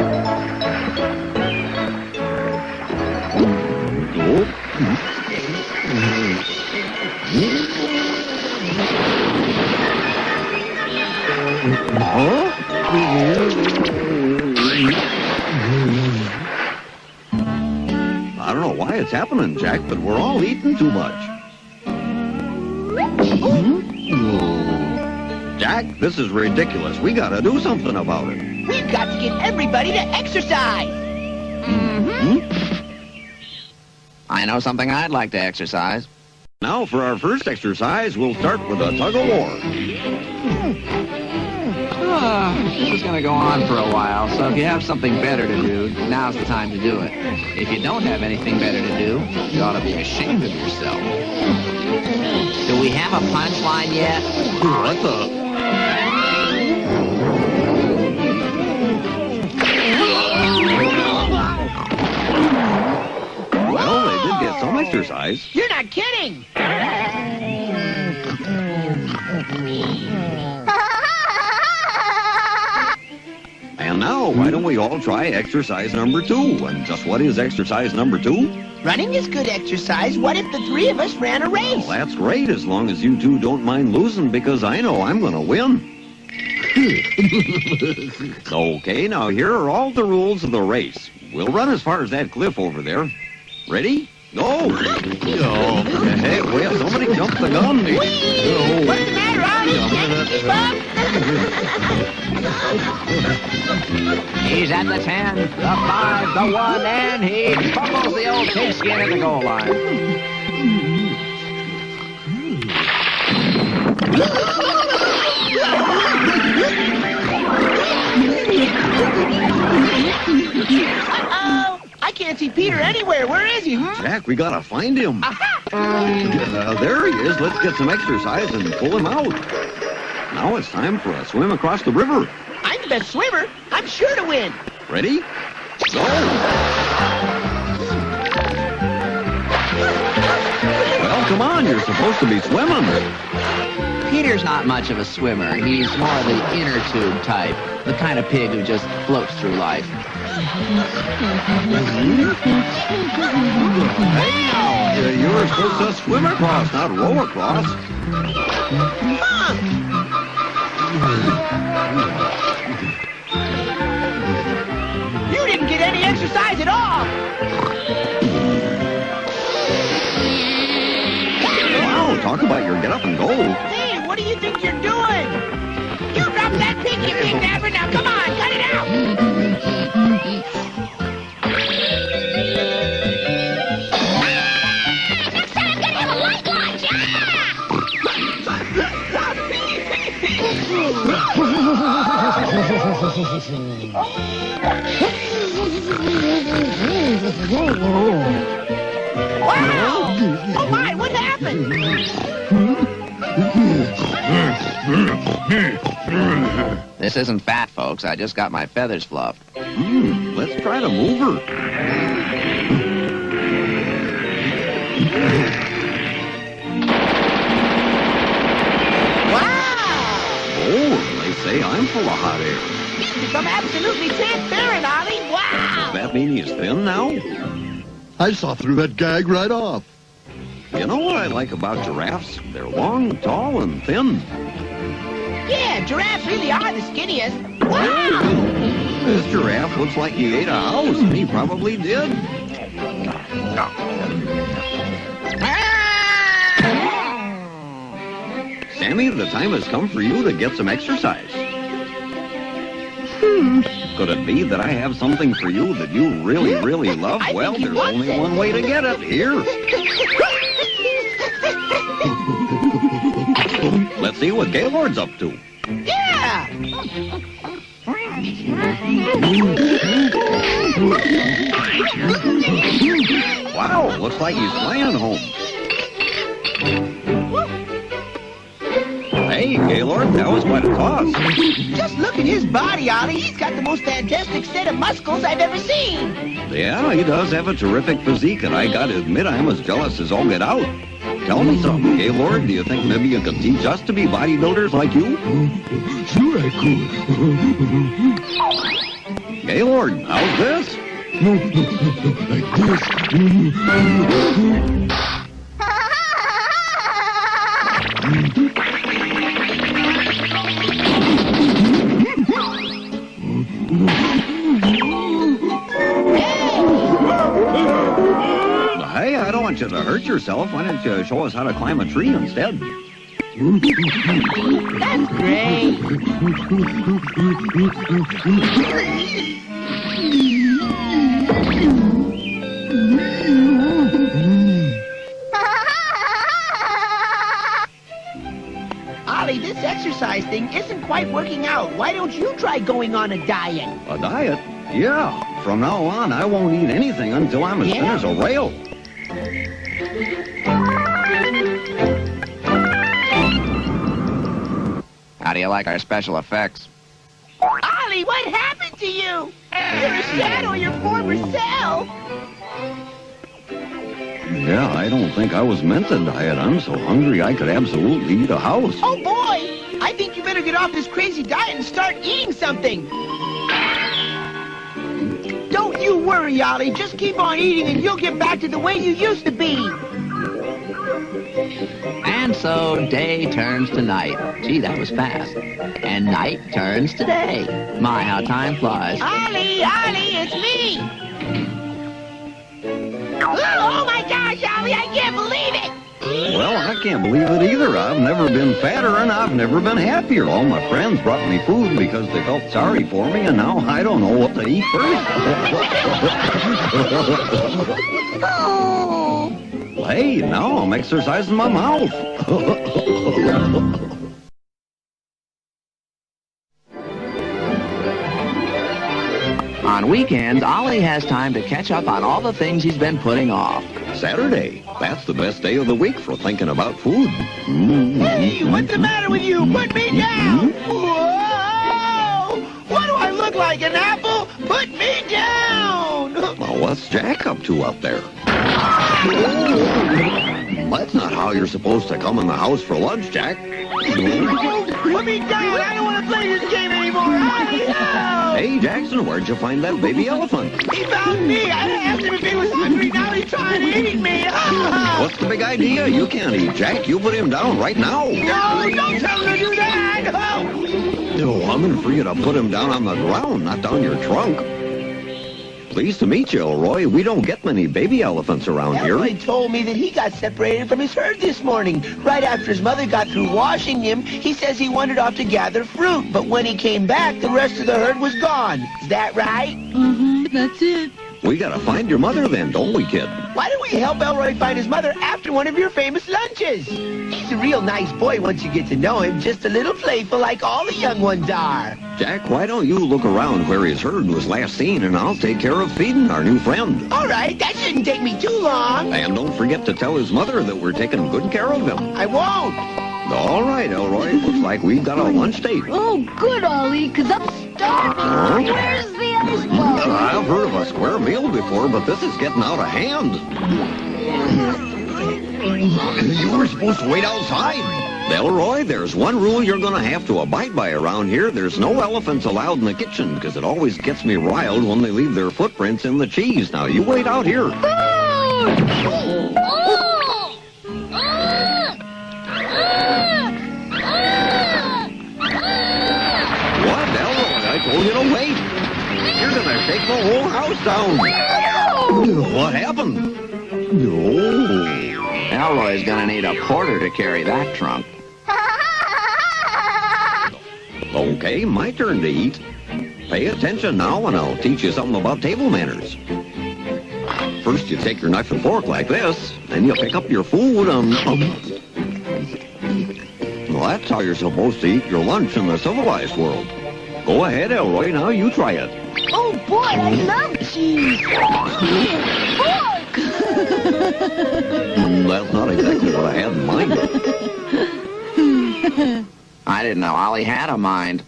I don't know why it's happening, Jack, but we're all eating too much. Jack, this is ridiculous. We gotta do something about it. We've got to get everybody to exercise. I know something I'd like to exercise. Now for our first exercise, we'll start with a tug-of-war. This is going to go on for a while, so if you have something better to do, now's the time to do it. If you don't have anything better to do, you ought to be ashamed of yourself. Do we have a punchline yet? What the? Well, they did get some exercise. You're not kidding. And now, why don't we all try exercise number 2? And just what is exercise number 2? Running is good exercise. What if the three of us ran a race? Well, that's great, as long as you two don't mind losing, because I know I'm going to win. Okay, now here are all the rules of the race. We'll run as far as that cliff over there. Ready? Go! Oh, hey, well, somebody jumped the gun. Whee! What's the matter, Ollie? Can't you keep up? He's at the 10, the 5, the 1, and he fumbles the old pigskin at the goal line. Uh-oh! I can't see Peter anywhere. Where is he? Jack, we gotta find him. There he is. Let's get some exercise and pull him out. Now it's time for a swim across the river. I'm the best swimmer. I'm sure to win. Ready? Go! Well, come on. You're supposed to be swimming. Peter's not much of a swimmer. He's more the inner tube type, the kind of pig who just floats through life. Hey, now, you're supposed to swim across, not row across. You didn't get any exercise at all. Wow, talk about your get up and go. Hey, what do you think you're doing? You dropped that pig, you big napper. Now, come on, cut it out. Next time I'm gonna have a light launch! Wow! Oh my, what happened? This isn't fat, folks. I just got my feathers fluffed. Let's try to move her. Oh, they say I'm full of hot air. He's become absolutely transparent, Ollie. Wow! Does that mean he's thin now? I saw through that gag right off. You know what I like about giraffes? They're long, tall, and thin. Yeah, giraffes really are the skinniest. Wow! This giraffe looks like he ate a house, and he probably did. Sammy, the time has come for you to get some exercise. Could it be that I have something for you that you really, really love? I Well, think he there's wants only it. one way to get it. Here. Let's see what Gaylord's up to. Yeah! Wow, looks like he's flying home. Hey, Gaylord, that was quite a toss. Just look at his body, Ollie. He's got the most fantastic set of muscles I've ever seen. Yeah, he does have a terrific physique, and I gotta admit I'm as jealous as all get out. Tell me something, Gaylord. Do you think maybe you could teach us to be bodybuilders like you? Sure I could. Gaylord, how's this? Like this. Hey, I don't want you to hurt yourself. Why don't you show us how to climb a tree instead? That's great. Ollie, this exercise thing isn't quite working out. Why don't you try going on a diet? A diet? Yeah. From now on, I won't eat anything until I'm as thin Yeah? as a rail. How do you like our special effects? Ollie, what happened to you? You're a shadow of your former self. Yeah, I don't think I was meant to diet. I'm so hungry I could absolutely eat a house. Oh, boy. I think you better get off this crazy diet and start eating something. Don't you worry, Ollie. Just keep on eating and you'll get back to the way you used to be. And so day turns to night. Gee, that was fast. And night turns to day. My, how time flies. Ollie, it's me. Oh, my gosh, Ollie, I can't believe it. Well, I can't believe it either. I've never been fatter and I've never been happier. All my friends brought me food because they felt sorry for me, and now I don't know what to eat first. Oh. Hey, now I'm exercising my mouth. On weekends, Ollie has time to catch up on all the things he's been putting off. Saturday. That's the best day of the week for thinking about food. Hey, what's the matter with you? Put me down. Whoa! What do I look like, an apple? Put me down. Well, what's Jack up to out there? That's not how you're supposed to come in the house for lunch, Jack. Put me down. I don't want to play this game anymore. Ollie, no. Hey, Jackson, where'd you find that baby elephant? He found me. I asked him if he was hungry. Now he's trying to eat me. What's the big idea? You can't eat Jack. You put him down right now. No, don't tell him to do that. No, I'm going for you to put him down on the ground, not down your trunk. Pleased to meet you, Elroy. We don't get many baby elephants around Elroy here. told me that he got separated from his herd this morning. Right after his mother got through washing him, he says he wandered off to gather fruit. But when he came back, the rest of the herd was gone. Is that right? That's it. We got to find your mother then, don't we, kid? Why don't we help Elroy find his mother after one of your famous lunches? He's a real nice boy once you get to know him, just a little playful like all the young ones are. Jack, why don't you look around where his herd was last seen, and I'll take care of feeding our new friend. All right, that shouldn't take me too long. And don't forget to tell his mother that we're taking good care of him. I won't. All right, Elroy. Looks like we've got a lunch date. Oh, good, Ollie, because I'm starving. Where's the other spot? I've heard of a square meal before, but this is getting out of hand. You were supposed to wait outside. Elroy, there's one rule you're going to have to abide by around here. There's no elephants allowed in the kitchen, because it always gets me riled when they leave their footprints in the cheese. Now, you wait out here. What, Elroy? I told you to wait. You're going to take the whole house down. What happened? No. Elroy's gonna need a porter to carry that trunk. Okay, my turn to eat. Pay attention now, and I'll teach you something about table manners. First, you take your knife and fork like this, then you pick up your food and... Well, that's how you're supposed to eat your lunch in the civilized world. Go ahead, Elroy, now you try it. Oh, boy, I love cheese. Fork! That's not exactly what I had in mind. I didn't know Ollie had a mind.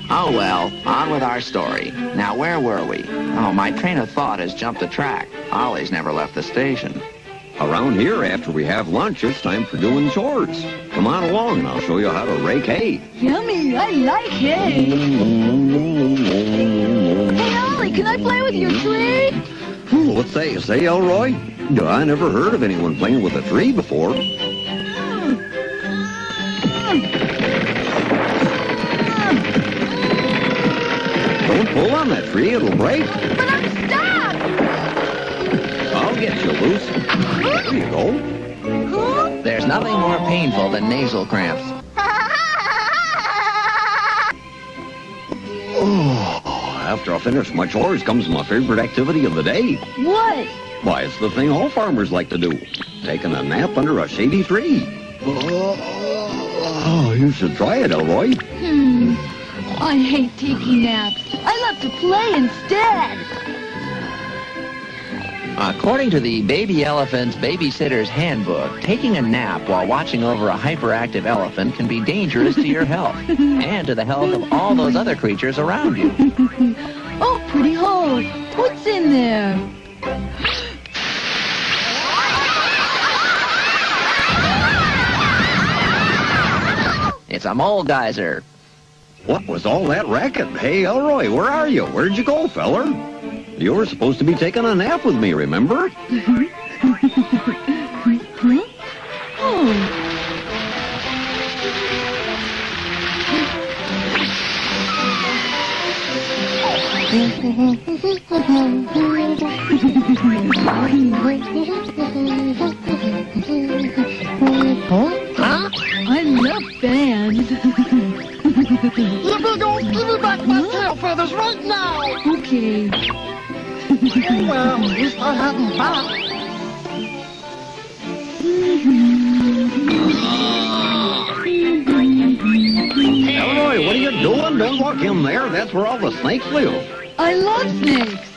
Oh, well, on with our story. Now, where were we? Oh, my train of thought has jumped the track. Ollie's never left the station. Around here, after we have lunch, it's time for doing chores. Come on along, and I'll show you how to rake hay. Yummy, I like hay. Hey, Ollie, can I play with your tree? What's that you say, Elroy? I never heard of anyone playing with a tree before. Don't pull on that tree, it'll break. But I'm stuck. I'll get you loose. There you go. There's nothing more painful than nasal cramps. After I finish my chores comes my favorite activity of the day. What? Why, it's the thing all farmers like to do. Taking a nap under a shady tree. Oh, you should try it, Elroy. I hate taking naps. I love to play instead. According to the Baby Elephant's Babysitter's Handbook, taking a nap while watching over a hyperactive elephant can be dangerous to your health and to the health of all those other creatures around you. Oh, pretty hole. What's in there? It's a mole geyser. What was all that racket? Hey, Elroy, where are you? Where'd you go, feller? You were supposed to be taking a nap with me, remember? I love bands. Let me go! Give me back my tail feathers right now! Okay. Well, at least I have them back. Elroy, what are you doing? Don't walk in there. That's where all the snakes live. I love snakes.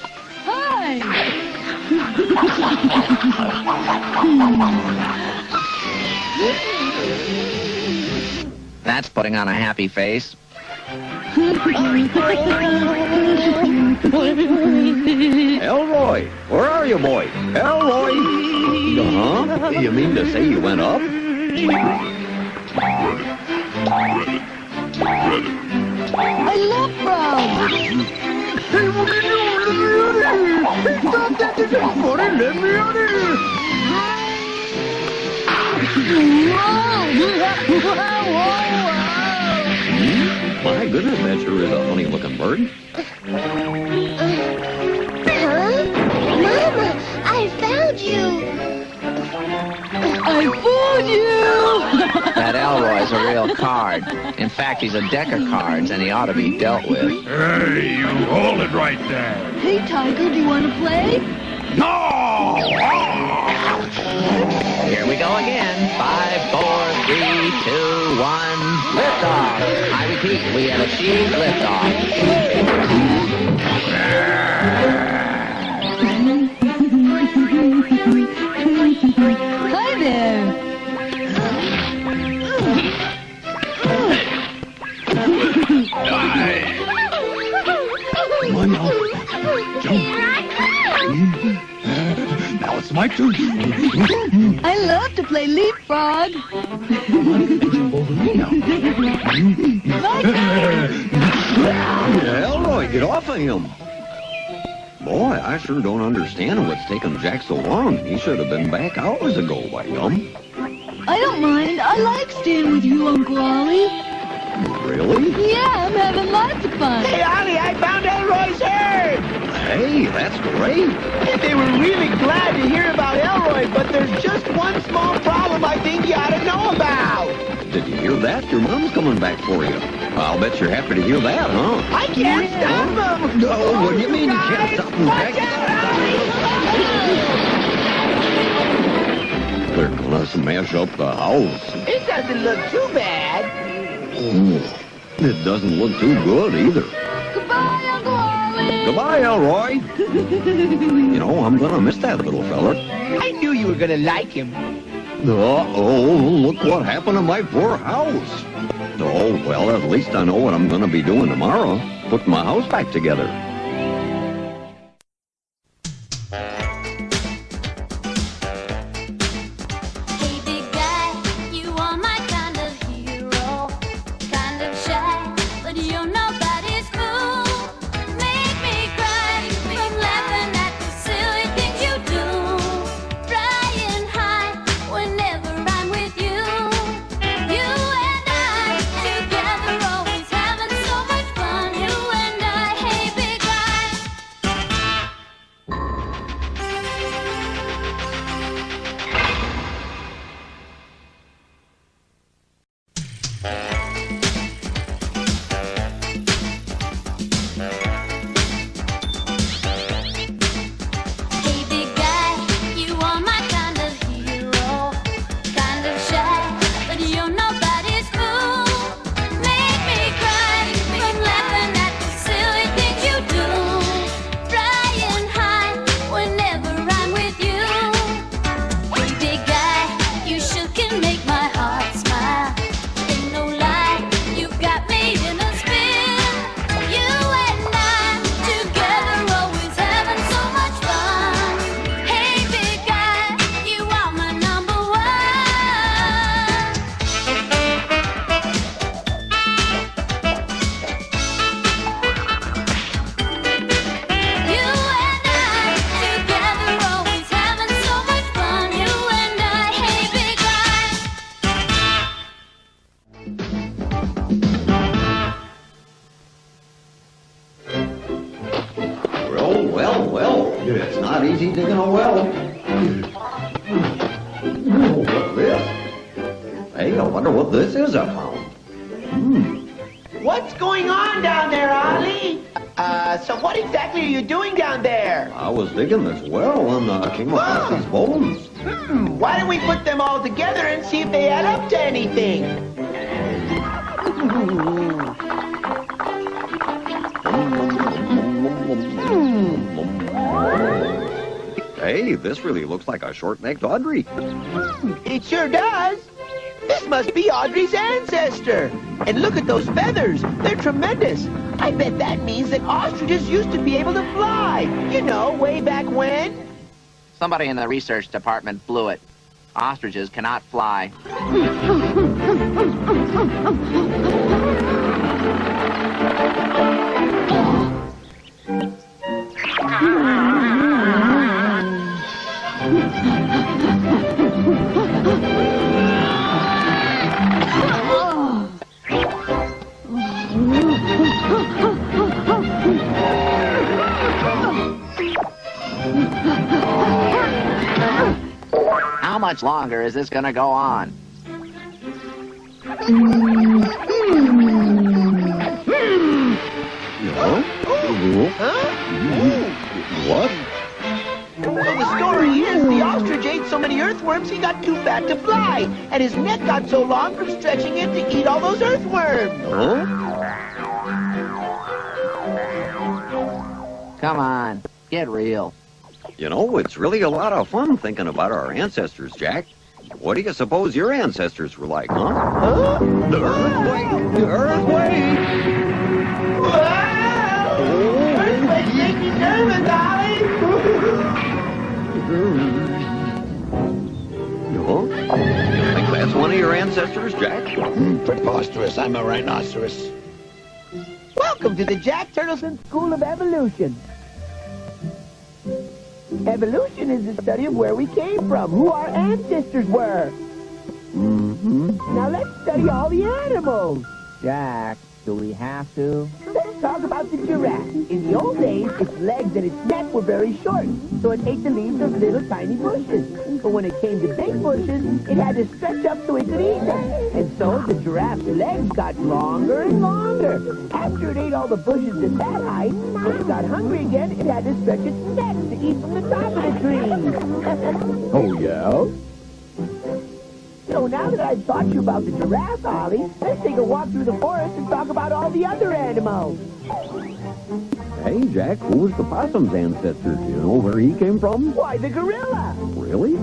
Hi. That's putting on a happy face. Elroy, where are you, boy? Elroy! Uh-huh. You mean to say you went up? I love frogs. Hey, what are you doing? Let me out of here! Stop that! This is funny! Let me out of here! My goodness, that sure is a funny-looking bird. Mama, I found you. I fooled you. That Elroy's a real card. In fact, he's a deck of cards, and he ought to be dealt with. Hey, you hold it right there. Hey, Tiger, do you want to play? No! Here we go again. 5, 4, 3, 2, 1. Liftoff. I repeat, we have achieved liftoff. Hi there. Come on now. Jump. Now it's my turn. I love to play leapfrog. Jump over me now. Elroy, get off of him. Boy, I sure don't understand what's taking Jack so long. He should have been back hours ago, by gum. I don't mind. I like staying with you, Uncle Ollie. Really? Yeah, I'm having lots of fun. Hey, Ollie, I found Elroy's herd. Hey, that's great. They were really glad to hear about Elroy, but there's just one small problem I think you ought to know about. Did you hear that? Your mom's coming back for you. I'll bet you're happy to hear that, huh? I can't stop him. No, what do you mean you can't stop him, Jack? They're gonna smash up the house. It doesn't look too bad. It doesn't look too good either. Goodbye, Uncle Ollie. Goodbye, Elroy. You know, I'm gonna miss that little feller. I knew you were gonna like him. Uh-oh, look what happened to my poor house. Oh, well, at least I know what I'm gonna be doing tomorrow. Put my house back together. Hey, big guy, you are my kind of hero. Kind of shy, but you're nobody's fool. Make me cry from laughing at the silly things you do. Flying high whenever I'm with you. You and I together always having so much fun. You and I, hey, big guy. Hey, big guy, you are my kind of hero. Kind of shy, but you're nobody's fool. Make me cry from laughing at the silly things you do. Flying high whenever I'm with you. Hey, big guy, you sure can make my heart smile. Ain't no lie, you got me in a spin. You and I together always having so much fun. Hey, big guy, you are my number one. You and I together always having so much fun. You and I, hey, big guy. Well. It's not easy digging a well. Oh, what's this? Hey, I wonder what this is I found. What's going on down there, Ollie? So what exactly are you doing down there? I was digging this well and came across these bones. Why don't we put them all together and see if they add up to anything? Hey, this really looks like a short-necked Audrey. It sure does. This must be Audrey's ancestor. And look at those feathers. They're tremendous. I bet that means that ostriches used to be able to fly. You know, way back when. Somebody in the research department blew it. Ostriches cannot fly. How much longer is this gonna go on? What? Well, the story is the ostrich ate so many earthworms he got too fat to fly. And his neck got so long from stretching it to eat all those earthworms. Come on, get real. You know, it's really a lot of fun thinking about our ancestors, Jack. What do you suppose your ancestors were like, huh? The earthquake! The earthquake! Wow! Earthquakes make me nervous, Ollie. You think that's one of your ancestors, Jack? Preposterous. I'm a rhinoceros. Welcome to the Jack Turtleson School of Evolution. Evolution is the study of where we came from, who our ancestors were. Now let's study all the animals. Jack, do we have to? let's talk about the giraffe. In the old days, its legs and its neck were very short, so it ate the leaves of little tiny bushes. But when it came to big bushes, it had to stretch up so it could eat them. And so the giraffe's legs got longer and longer. After it ate all the bushes at that height, when it got hungry again, it had to stretch its neck to eat from the top of the tree. Oh, yeah? So now that I've taught you about the giraffe, Ollie, let's take a walk through the forest and talk about all the other animals. Hey, Jack, who was the possum's ancestor? Do you know where he came from? Why, the gorilla. Really?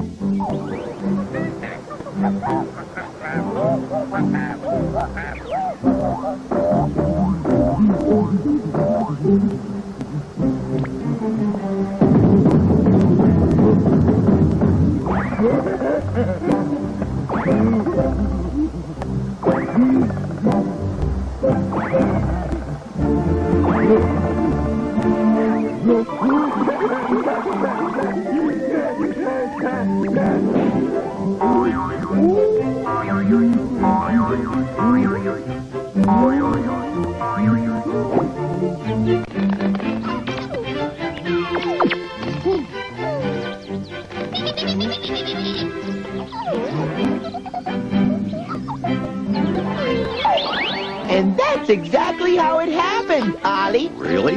And that's exactly how it happened, Ollie. Really?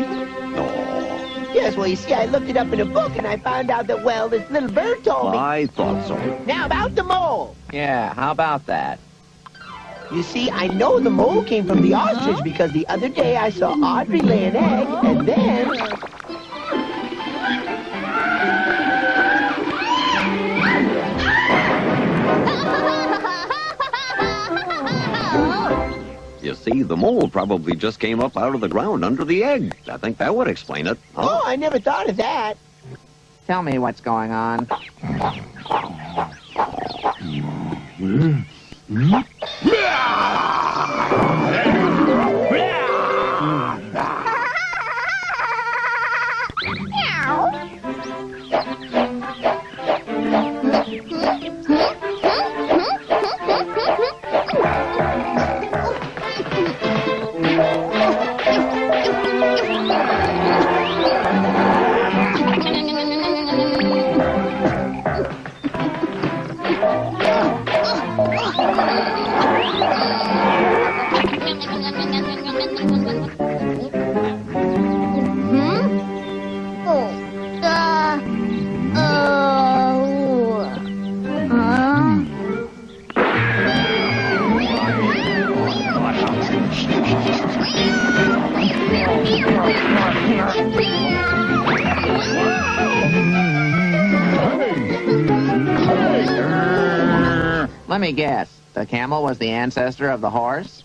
Yes, well, you see, I looked it up in a book, and I found out that, well, this little bird told me. I thought so. Now, about the mole. Yeah, how about that? You see, I know the mole came from the ostrich because the other day I saw Audrey lay an egg, and then... You see, the mole probably just came up out of the ground under the egg. I think that would explain it. Oh, I never thought of that. Tell me what's going on. Let me guess. The camel was the ancestor of the horse?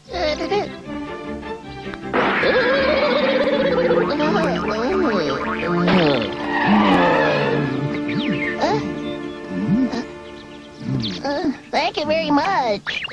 Thank you very much.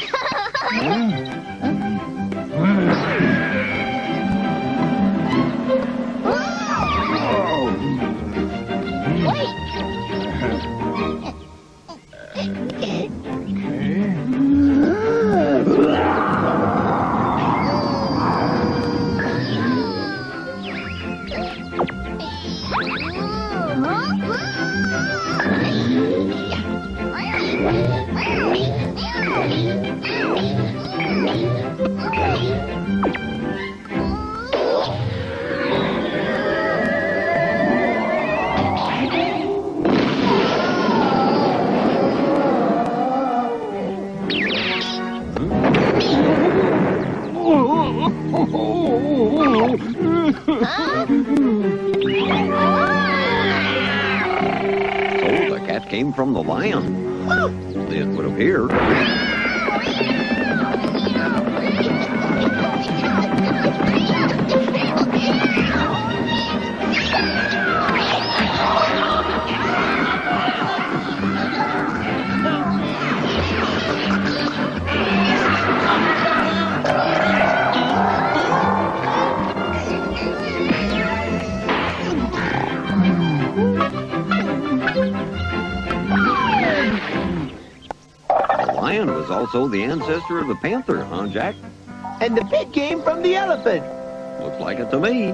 So the cat came from the lion. It would appear. The lion was also the ancestor of the panther, huh, Jack? And the pig came from the elephant. Looks like it to me.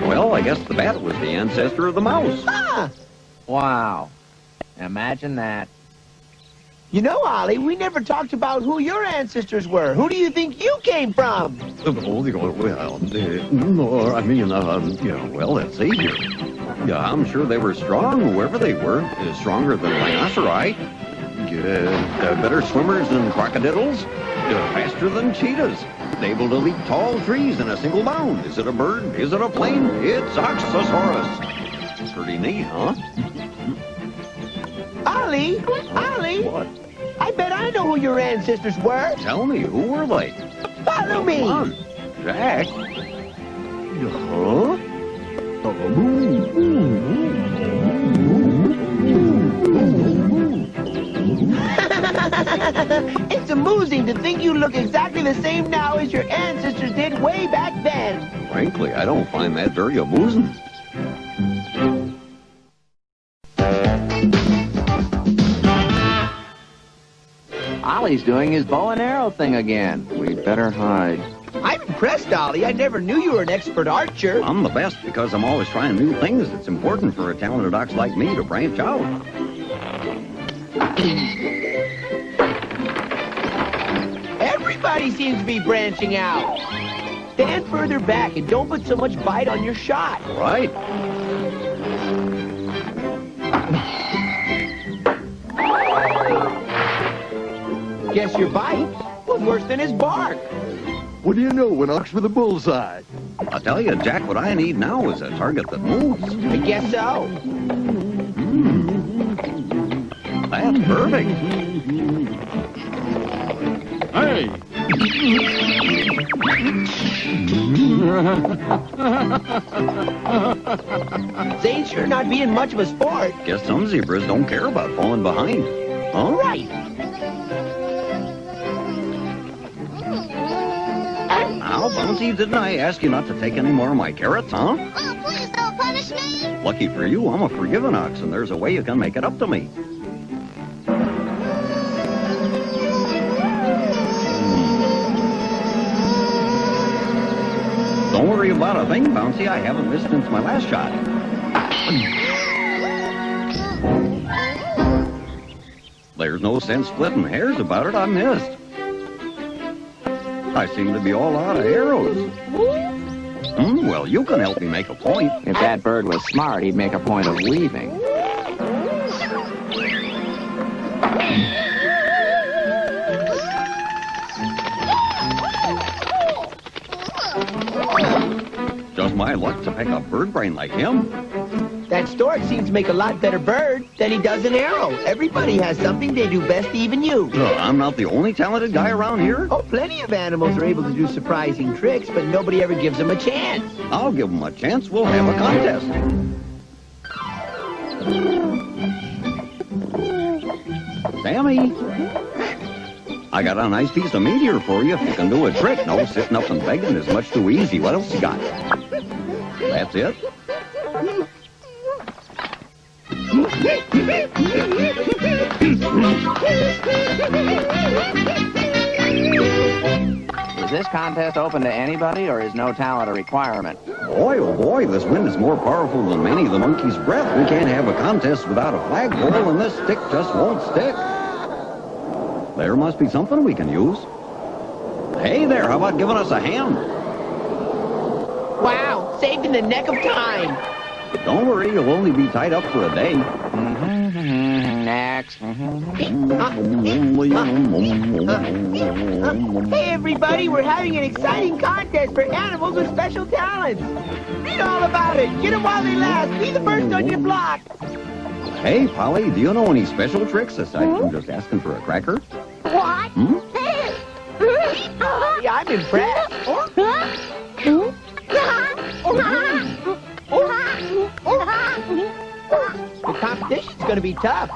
Well, I guess the bat was the ancestor of the mouse. Huh. Wow. Imagine that. You know, Ollie, we never talked about who your ancestors were. Who do you think you came from? Well, let's see here. Yeah, I'm sure they were strong, whoever they were. Stronger than rhinoceri. Better swimmers than crocodiles. Faster than cheetahs. Able to leap tall trees in a single bound. Is it a bird? Is it a plane? It's Oxosaurus. Pretty neat, huh? Ollie! Ollie! What? I bet I know who your ancestors were. Tell me, who were they? Follow me! Come on, Jack. Huh? It's amusing to think you look exactly the same now as your ancestors did way back then. Frankly, I don't find that very amusing. Ollie's doing his bow and arrow thing again. We'd better hide. I'm impressed, Ollie. I never knew you were an expert archer. I'm the best because I'm always trying new things. It's important for a talented ox like me to branch out. Everybody seems to be branching out. Stand further back and don't put so much bite on your shot. Right. Guess your bite was worse than his bark. What do you know, an ox with a bullseye? I'll tell you, Jack, what I need now is a target that moves. I guess so. That's perfect. Hey! Zane's sure not being much of a sport. Guess some zebras don't care about falling behind. Huh? Right. Now, Bouncy, didn't I ask you not to take any more of my carrots, huh? Oh, please don't punish me. Lucky for you, I'm a forgiving ox, and there's a way you can make it up to me. Don't worry about a thing, Bouncy. I haven't missed since my last shot. There's no sense splitting hairs about it. I missed. I seem to be all out of arrows. Well, you can help me make a point. If that bird was smart, he'd make a point of leaving. Just my luck to pick up bird brain like him. That stork seems to make a lot better bird than he does an arrow. Everybody has something they do best, even you. I'm not the only talented guy around here. Oh, plenty of animals are able to do surprising tricks, but nobody ever gives them a chance. I'll give them a chance. We'll have a contest. Sammy, I got a nice piece of meat here for you if you can do a trick. No, sitting up and begging is much too easy. What else you got? That's it? Is this contest open to anybody, or is no talent a requirement? Boy, oh boy, this wind is more powerful than many of the monkey's breath. We can't have a contest without a flagpole, and this stick just won't stick. There must be something we can use. Hey there, how about giving us a hand? Wow, saved in the neck of time. Don't worry, you'll only be tied up for a day. Next. Hey, everybody, we're having an exciting contest for animals with special talents. Read all about it. Get them while they last. Be the first on your block. Hey, Polly, do you know any special tricks aside from just asking for a cracker? What? Yeah, I'm impressed. The competition's going to be tough.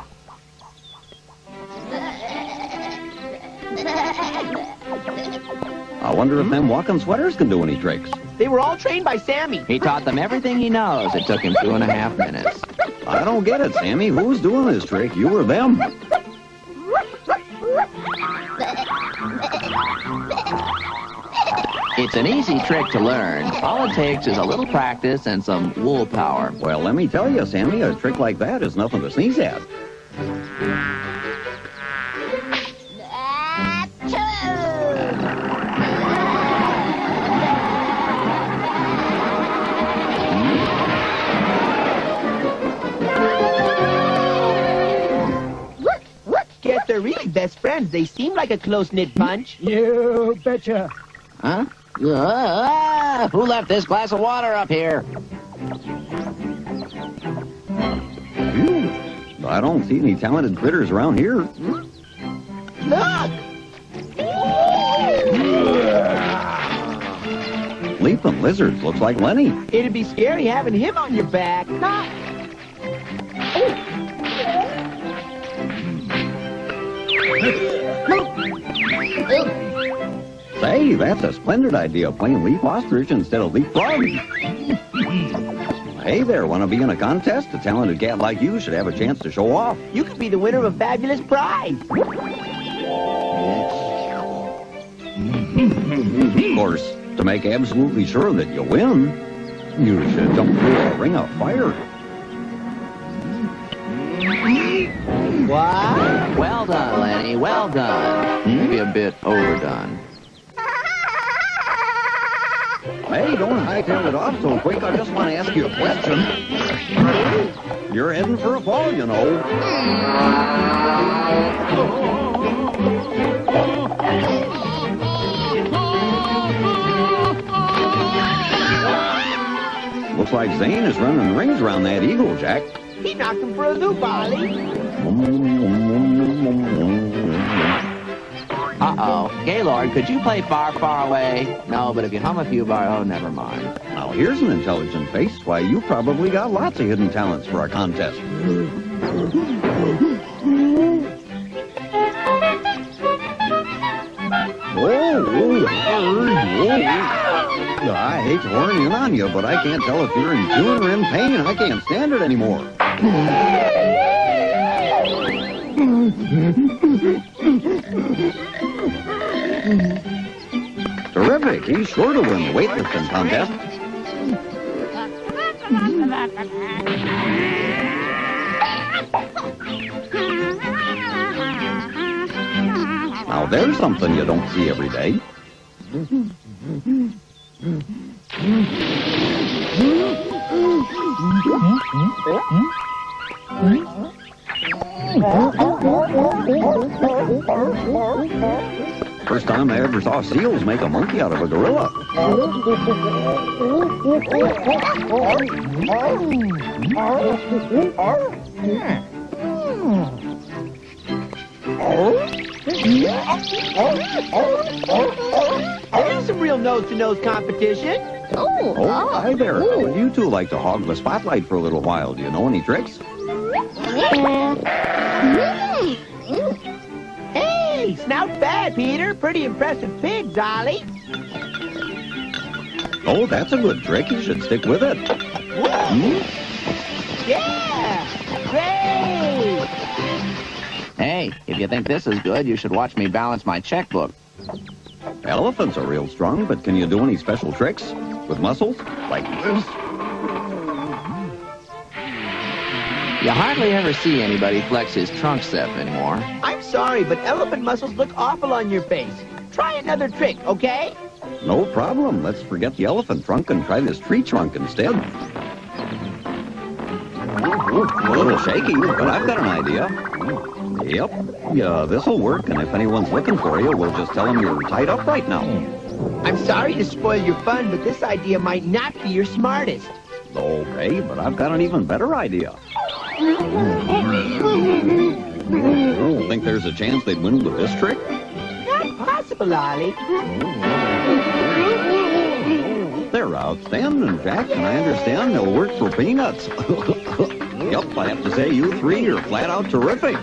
I wonder if them walking sweaters can do any tricks. They were all trained by Sammy. He taught them everything he knows. It took him 2.5 minutes. I don't get it, Sammy. Who's doing this trick? You or them? It's an easy trick to learn. All it takes is a little practice and some wool power. Well, let me tell you, Sammy, a trick like that is nothing to sneeze at. Guess they're really best friends. They seem like a close-knit bunch. You betcha. Huh? Who left this glass of water up here? I don't see any talented critters around here. Look! Leaping lizards. Looks like Lenny. It'd be scary having him on your back. Say, that's a splendid idea, playing leaf ostrich instead of leaf frog. Hey there, want to be in a contest? A talented cat like you should have a chance to show off. You could be the winner of a fabulous prize. Of course, to make absolutely sure that you win, you should jump through a ring of fire. What? Well done, Lenny. Well done. Maybe a bit overdone. Hey, don't hightail it off so quick. I just want to ask you a question. You're heading for a fall, you know. Looks like Zane is running rings around that eagle, Jack. He knocked him for a loop, Ollie. Uh-oh. Gaylord, could you play Far, Far Away? No, but if you hum a few bars, oh, never mind. Now, here's an intelligent face. Why, you probably got lots of hidden talents for a contest. I hate to horn in on you, but I can't tell if you're in tune or in pain. I can't stand it anymore. Terrific. He's sure to win the weightlifting contest. Now, there's something you don't see every day. First time I ever saw seals make a monkey out of a gorilla. There's some real nose-to-nose competition. Oh, hi there. How would you two like to hog the spotlight for a little while? Do you know any tricks? Hey, snout bad, Peter. Pretty impressive pigs, Ollie. Oh, that's a good trick. You should stick with it. Yeah! Great! Hey, if you think this is good, you should watch me balance my checkbook. Elephants are real strong, but can you do any special tricks with muscles like this? You hardly ever see anybody flex his trunk step anymore. I'm sorry, but elephant muscles look awful on your face. Try another trick, okay? No problem. Let's forget the elephant trunk and try this tree trunk instead. A little shaky, but I've got an idea. Yep. Yeah, this'll work, and if anyone's looking for you, we'll just tell them you're tied up right now. I'm sorry to spoil your fun, but this idea might not be your smartest. Okay, but I've got an even better idea. Think there's a chance they'd win with this trick? Not possible, Ollie. They're outstanding, Jack, and I understand they'll work for peanuts. Yep, I have to say, you three are flat out terrific.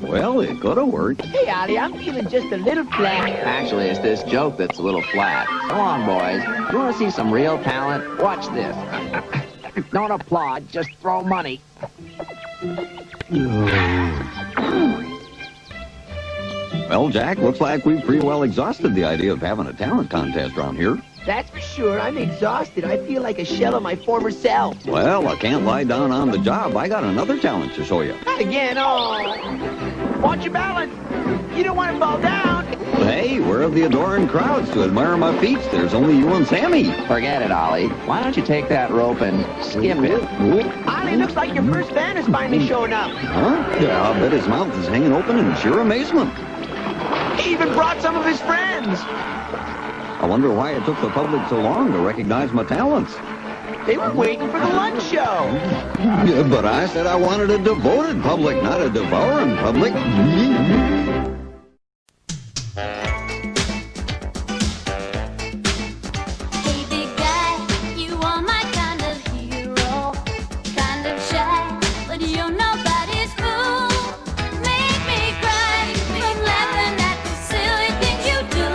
Well, it could have worked. Hey, Ollie, I'm feeling just a little flat. Actually, it's this joke that's a little flat. Come on, boys. You want to see some real talent? Watch this. Don't applaud, just throw money. Well, Jack, looks like we've pretty well exhausted the idea of having a talent contest around here. That's for sure. I'm exhausted. I feel like a shell of my former self. Well, I can't lie down on the job. I got another talent to show you. Not again. Oh. Watch your balance. You don't want to fall down. Hey, where are the adoring crowds to admire my feats? There's only you and Sammy. Forget it, Ollie. Why don't you take that rope and skip it? Ollie, looks like your first fan is finally showing up. Huh? Yeah, I'll bet his mouth is hanging open in sheer amazement. He even brought some of his friends. I wonder why it took the public so long to recognize my talents. They were waiting for the lunch show. Yeah, but I said I wanted a devoted public, not a devouring public. Hey, big guy, you are my kind of hero. Kind of shy, but you're nobody's fool. Make me cry from laughing at the silly things you do.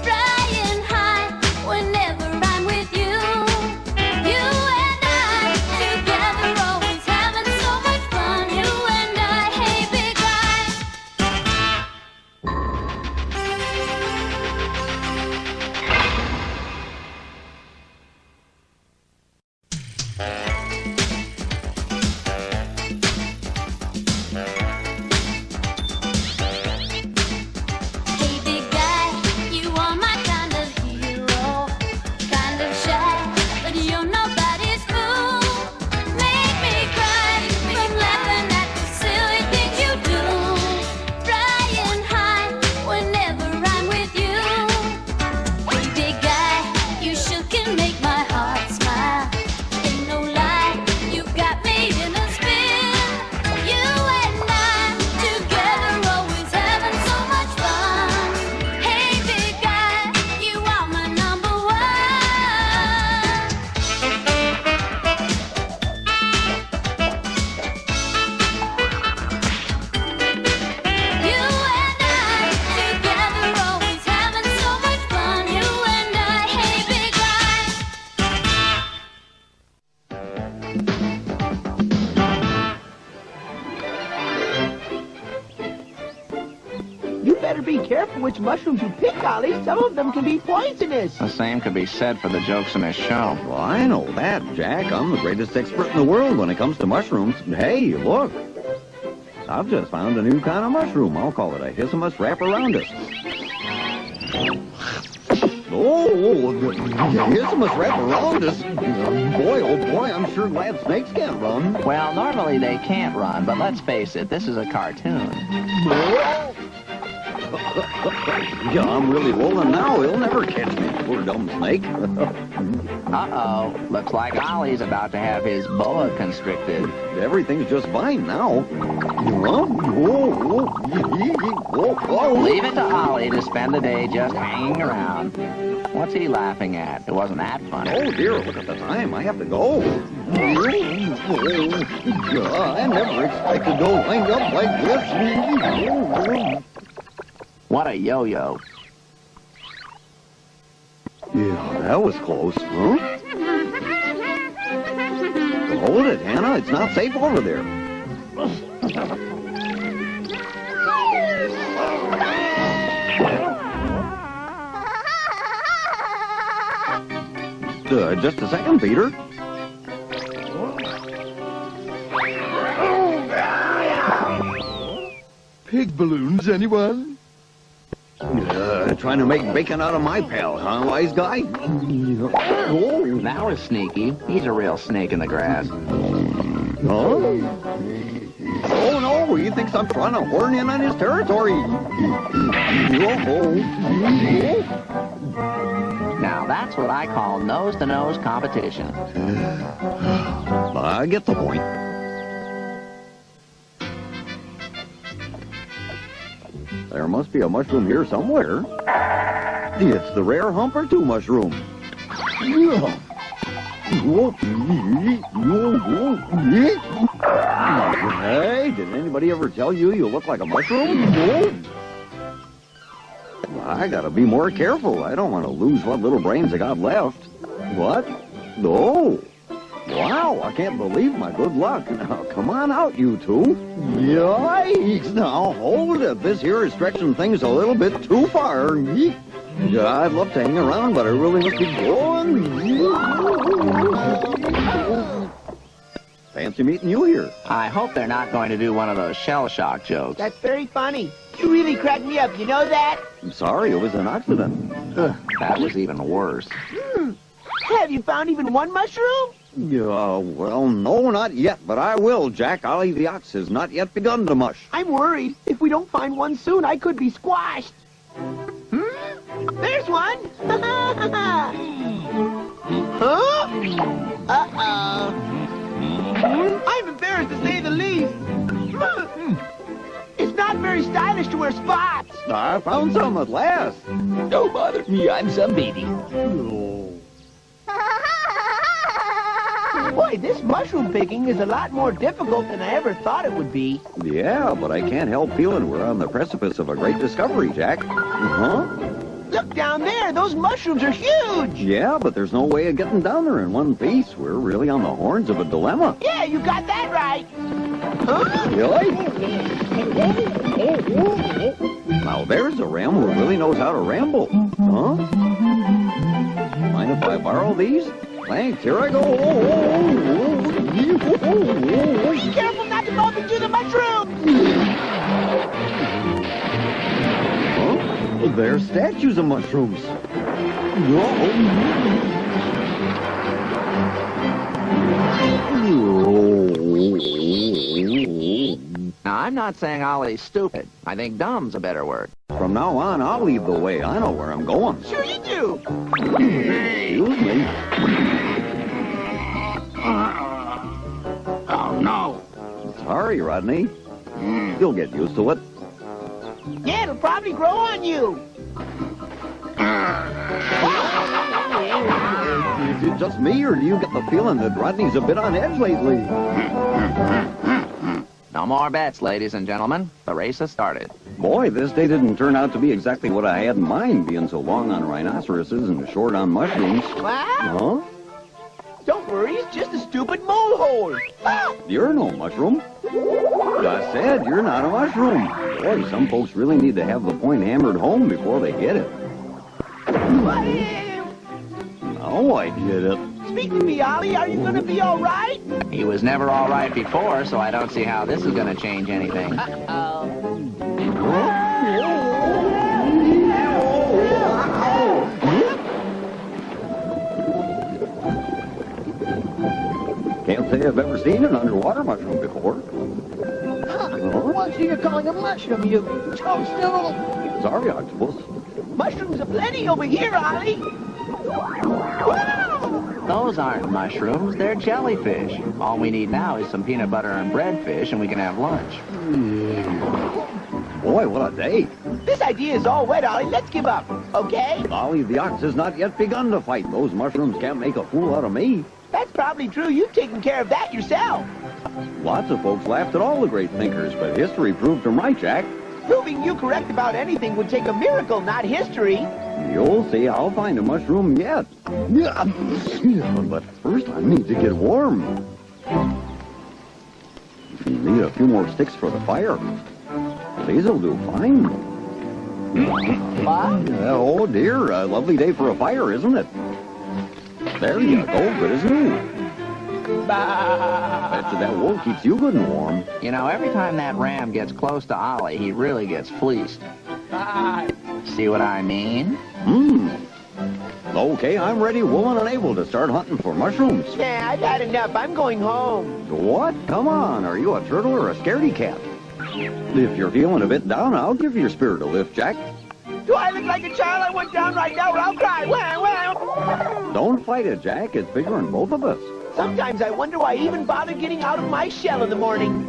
Flying high whenever I'm with you. You and I together always having so much fun. You and I, hey, big guy. Hey, big guy, you are my kind of hero. Kind of shy, but you're nobody's fool. Make me cry from laughing at the silly things you do. Flying high whenever I'm with you. Hey, big guy, you sure can make my heart smile. Ain't no lie, you got me in a spin. You and I together always having so much fun. Hey, big guy, you are my number one. You and I together always having so much fun. You and I, hey, big guy. You better be careful which mushrooms you pick, Ollie. Some of them can be poisonous. The same could be said for the jokes in this show. Well, I know that, Jack. I'm the greatest expert in the world when it comes to mushrooms. Hey, look. I've just found a new kind of mushroom. I'll call it a Hissamus wraparoundus. Oh, Hissamus wraparoundus. Boy, oh boy, I'm sure glad snakes can't run. Well, normally they can't run, but let's face it, this is a cartoon. Yeah, I'm really rolling now. He'll never catch me, poor dumb snake. Uh-oh. Looks like Ollie's about to have his boa constricted. Everything's just fine now. Leave it to Ollie to spend the day just hanging around. What's he laughing at? It wasn't that funny. Oh, dear, look at the time. I have to go. I never expected to wind up like this. What a yo-yo. Yeah, that was close, huh? Hold it, Hannah. It's not safe over there. Just a second, Peter. Pig balloons, anyone? Trying to make bacon out of my pal, huh, wise guy? Oh, Now we're sneaky. He's a real snake in the grass. oh no, he thinks I'm trying to horn in on his territory. Now that's what I call nose-to-nose competition. I get the point. There must be a mushroom here somewhere. It's the rare Humper-2 mushroom. Hey, did anybody ever tell you you look like a mushroom? No. I gotta be more careful. I don't want to lose what little brains I got left. What? No. Wow, I can't believe my good luck. Now, come on out, you two. Yikes. Now, hold it. This here is stretching things a little bit too far. Yeek. I'd love to hang around, but I really must be going. Fancy meeting you here. I hope they're not going to do one of those shell shock jokes. That's very funny. You really cracked me up, you know that? I'm sorry, it was an accident. That was even worse. Have you found even one mushroom? Yeah, well, no, not yet, but I will, Jack. Ollie the Ox has not yet begun to mush. I'm worried. If we don't find one soon, I could be squashed. There's one! Huh? Uh-oh. I'm embarrassed to say the least. It's not very stylish to wear spots. I found some at last. Don't bother me, I'm some baby. Boy, this mushroom picking is a lot more difficult than I ever thought it would be. Yeah, but I can't help feeling we're on the precipice of a great discovery, Jack. Huh? Look down there, those mushrooms are huge. Yeah, but there's no way of getting down there in one piece. We're really on the horns of a dilemma. Yeah, you got that right. Huh? Really? Now there's a ram who really knows how to ramble. Huh? Mind if I borrow these? Thanks, here I go. Be careful not to bump into the mushroom. Huh? They're statues of mushrooms. Now, I'm not saying Ollie's stupid. I think dumb's a better word. From now on, I'll lead the way. I know where I'm going. Sure you do. Excuse me. Oh, no. Sorry, Rodney. You'll get used to it. Yeah, it'll probably grow on you. Is it just me, or do you get the feeling that Rodney's a bit on edge lately? No more bets, ladies and gentlemen. The race has started. Boy, this day didn't turn out to be exactly what I had in mind, being so long on rhinoceroses and short on mushrooms. Wow. Huh? Don't worry, it's just a stupid mole hole. Ah! You're no mushroom. I said you're not a mushroom. Boy, some folks really need to have the point hammered home before they get it. Oh, I get it. Speak to me, Ollie. Are you going to be all right? He was never all right before, so I don't see how this is going to change anything. Can't say I've ever seen an underwater mushroom before. What's you calling a mushroom, you toadstool? Sorry, Octopus. Mushrooms aplenty over here, Ollie. Those aren't mushrooms, they're jellyfish. All we need now is some peanut butter and breadfish, and we can have lunch. Boy, what a day. This idea is all wet, Ollie. Let's give up, okay? Ollie the Ox has not yet begun to fight. Those mushrooms can't make a fool out of me. That's probably true. You've taken care of that yourself. Lots of folks laughed at all the great thinkers, but history proved them right, Jack. Proving you correct about anything would take a miracle, not history. You'll see, I'll find a mushroom yet. But first I need to get warm. Need a few more sticks for the fire. These'll do fine. Oh dear, a lovely day for a fire, isn't it? There you go, good as new. Bet you that wool keeps you good and warm. You know, every time that ram gets close to Ollie, he really gets fleeced. See what I mean? Okay, I'm ready, willing and able to start hunting for mushrooms. Yeah, I've had enough. I'm going home. What? Come on, are you a turtle or a scaredy cat? If you're feeling a bit down, I'll give your spirit a lift, Jack. Do I look like a child? I went down right now or I'll cry. Wow. Don't fight it, Jack. It's bigger than both of us. Sometimes I wonder why I even bother getting out of my shell in the morning.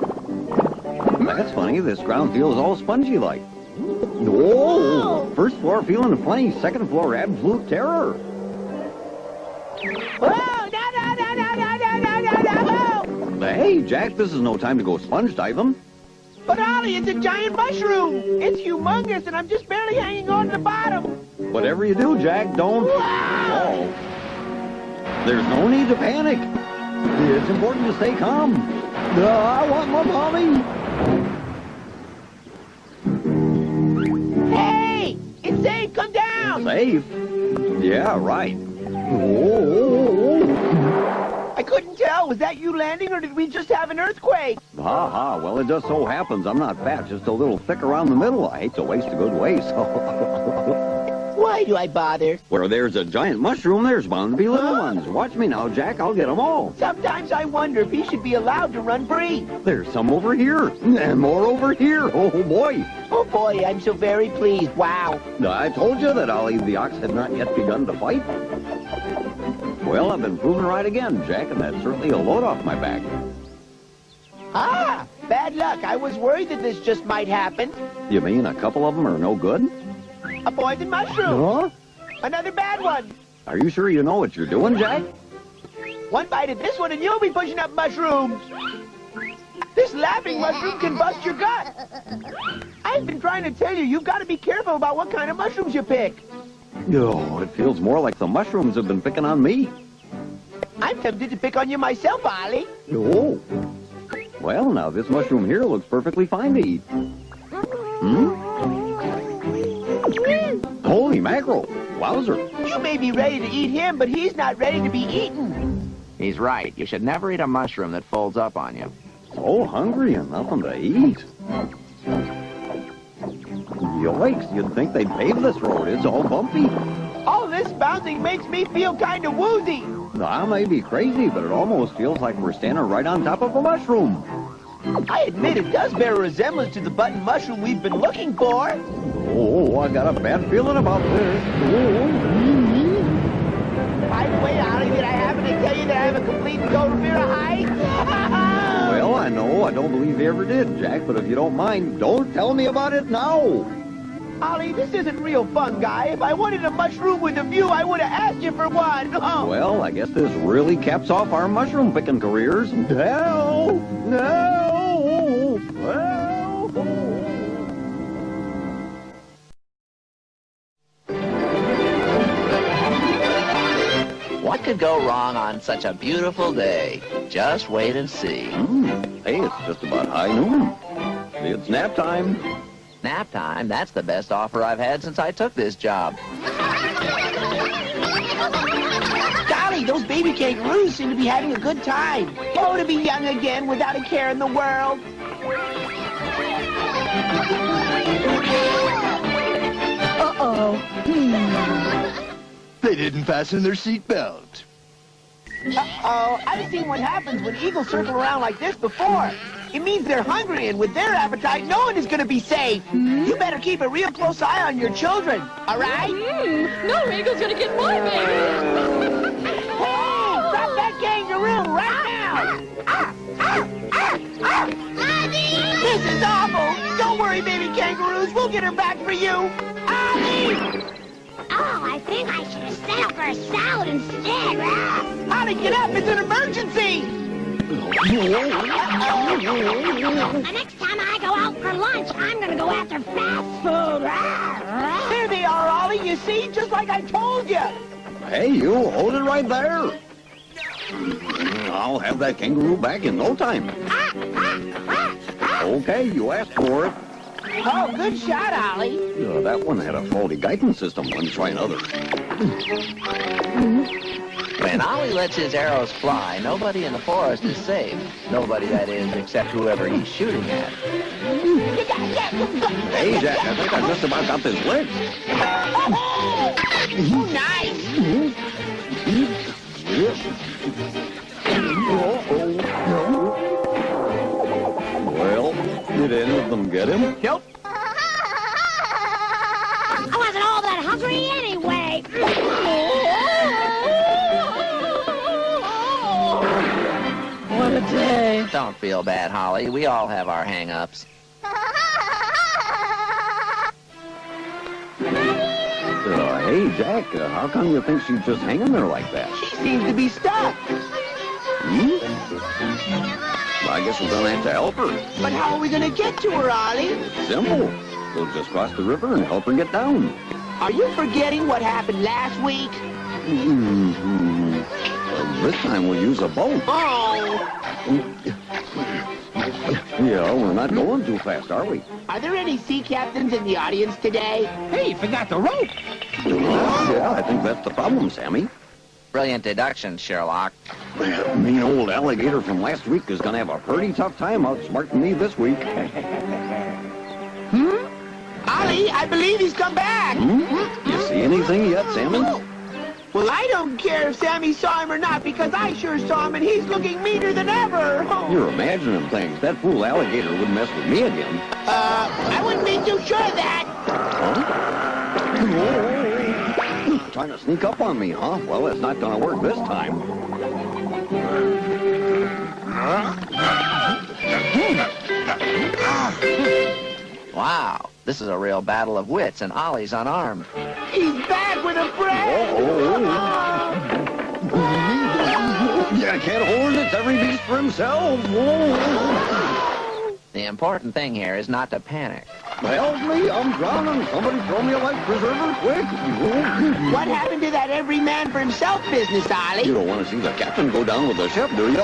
That's funny. This ground feels all spongy-like. Whoa! First floor feeling plenty. Second floor absolute terror. Whoa! No! Hey, Hey, Jack, this is no time to go sponge diving. But Ollie, it's a giant mushroom. It's humongous, and I'm just barely hanging on to the bottom. Whatever you do, Jack, don't fall. There's no need to panic. It's important to stay calm. I want my mommy. Hey, it's safe. Come down. Safe? Yeah, right. Oh. I couldn't tell. Was that you landing, or did we just have an earthquake? Ha. Well, it just so happens I'm not fat, just a little thick around the middle. I hate to waste a good waist. Why do I bother? Where there's a giant mushroom, there's bound to be little ones. Watch me now, Jack. I'll get them all. Sometimes I wonder if he should be allowed to run free. There's some over here, and more over here. Oh, boy. Oh, boy, I'm so very pleased. Wow. I told you that Ollie the Ox had not yet begun to fight. Well, I've been proven right again, Jack, and that's certainly a load off my back. Ah, bad luck. I was worried that this just might happen. You mean a couple of them are no good? A poison mushroom. Huh? Another bad one. Are you sure you know what you're doing, Jack? One bite of this one and you'll be pushing up mushrooms. This laughing mushroom can bust your gut. I've been trying to tell you, you've got to be careful about what kind of mushrooms you pick. Oh, it feels more like the mushrooms have been picking on me. I'm tempted to pick on you myself, Ollie. Oh. Well, now, this mushroom here looks perfectly fine to eat. Holy mackerel. Wowzer. You may be ready to eat him, but he's not ready to be eaten. He's right. You should never eat a mushroom that folds up on you. So hungry and nothing to eat. Yikes, you'd think they'd pave this road. It's all bumpy. All this bouncing makes me feel kind of woozy. I may be crazy, but it almost feels like we're standing right on top of a mushroom. I admit it does bear a resemblance to the button mushroom we've been looking for. Oh, I got a bad feeling about this. By the way, Ollie, did I happen to tell you that I have a complete and total fear of heights? Well, I know. I don't believe you ever did, Jack, but if you don't mind, don't tell me about it now. Ollie, this isn't real fun, guy. If I wanted a mushroom with a view, I would have asked you for one. Well, I guess this really caps off our mushroom picking careers. No! What could go wrong on such a beautiful day? Just wait and see. Hey, it's just about high noon. It's nap time. Nap time? That's the best offer I've had since I took this job. Golly, those baby kangaroos seem to be having a good time. Oh, to be young again without a care in the world. They didn't fasten their seatbelt. Uh-oh, I've seen what happens when eagles circle around like this before. It means they're hungry, and with their appetite, no one is going to be safe. You better keep a real close eye on your children, all right? No eagle's gonna get my baby. Hey, drop that kangaroo right now! This is awful. Don't worry, baby kangaroos. We'll get her back for you. Ollie! Oh, I think I should have set up for a salad instead. Ollie, get up. It's an emergency. The next time I go out for lunch, I'm gonna go after fast food. There they are, Ollie. You see? Just like I told you. Hey, you, hold it right there. I'll have that kangaroo back in no time. Okay, you asked for it. Oh, good shot, Ollie. That one had a faulty guidance system. Let me try another. When Ollie lets his arrows fly, nobody in the forest is safe. Nobody, that is, except whoever he's shooting at. Hey, Jack, I think I just about got this licked. Oh, nice. Well, did any of them get him? Nope. I wasn't all that hungry anyway. What a day. Don't feel bad, Holly. We all have our hang-ups. Hey, Jack, how come you think she's just hanging there like that? She seems to be stuck. Hmm? I guess we're gonna have to help her. But how are we gonna get to her, Ollie? Simple. We'll just cross the river and help her get down. Are you forgetting what happened last week? This time we'll use a boat. Oh! Yeah, we're not going too fast, are we? Are there any sea captains in the audience today? Hey, you forgot the rope. Yeah, I think that's the problem, Sammy. Brilliant deduction, Sherlock. Me old alligator from last week is gonna have a pretty tough time outsmarting me this week. Ollie, I believe he's come back. You see anything yet, Sammy? Well, I don't care if Sammy saw him or not, because I sure saw him, and he's looking meaner than ever. You're imagining things. That fool alligator wouldn't mess with me again. I wouldn't be too sure of that. Trying to sneak up on me, huh? Well, it's not gonna work this time. Wow, this is a real battle of wits, and Ollie's unarmed. He's back with a friend. Yeah, can't hold it. It's every beast for himself. The important thing here is not to panic. Help me, I'm drowning. Somebody throw me a life preserver, quick. What happened to that every man for himself business, You Ollie? don't want to see the captain go down with the ship, do you?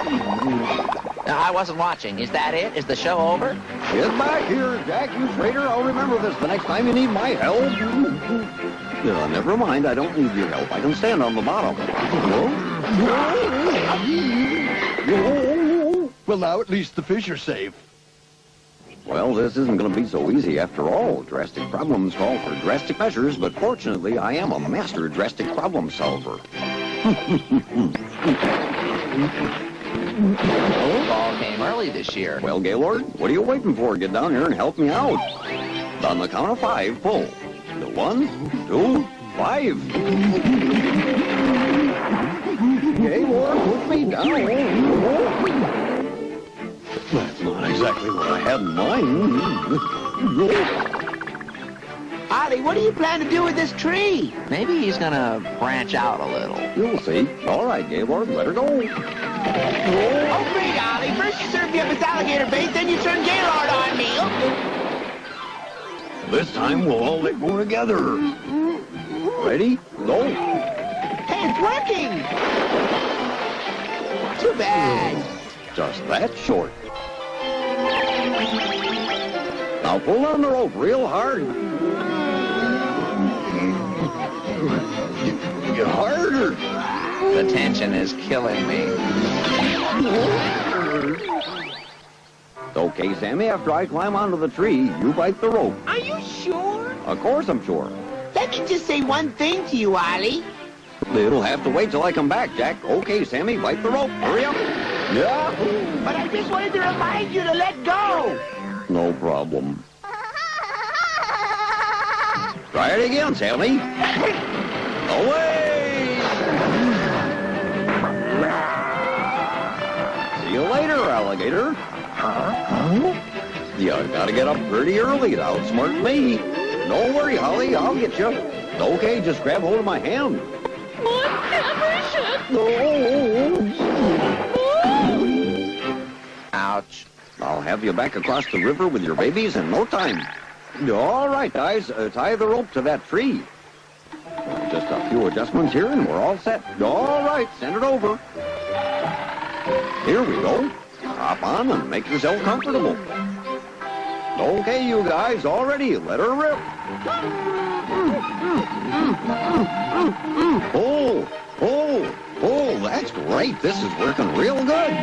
I wasn't watching. Is that it? Is the show over? Get back here, Jack, you traitor. I'll remember this the next time you need my help. Never mind. I don't need your help. I can stand on the bottom. Well, now at least the fish are safe. Well, this isn't going to be so easy after all. Drastic problems call for drastic measures, but fortunately, I am a master drastic problem solver. Ball came early this year. Well, Gaylord, what are you waiting for? Get down here and help me out. On the count of 5, pull. 1, 2, 5. Gaylord, put me down. That's not exactly what I had in mind. Ollie, what do you plan to do with this tree? Maybe he's gonna branch out a little. You'll see. All right, Gaylord, let her go. Oh, great, Ollie. First you serve me up as alligator bait, then you turn Gaylord on me. This time we'll all let go together. Ready? Go. Hey, it's working. Too bad. Just that short. Now pull on the rope real hard. Harder. The tension is killing me. Okay, Sammy, after I climb onto the tree, you bite the rope. Are you sure? Of course I'm sure. Let me just say one thing to you, Ollie. It'll have to wait till I come back, Jack. Okay, Sammy, bite the rope. Hurry up. Yeah. But I just wanted to remind you to let go. No problem. Try it again, Sammy. Away! See you later, alligator. You gotta get up pretty early to outsmart me. Don't worry, Holly, I'll get you. Okay, just grab hold of my hand. Ouch. I'll have you back across the river with your babies in no time. All right, guys, tie the rope to that tree. Just a few adjustments here and we're all set. All right, send it over. Here we go. Hop on and make yourself comfortable. Okay, you guys, all ready? Let her rip. Oh, that's great. This is working real good.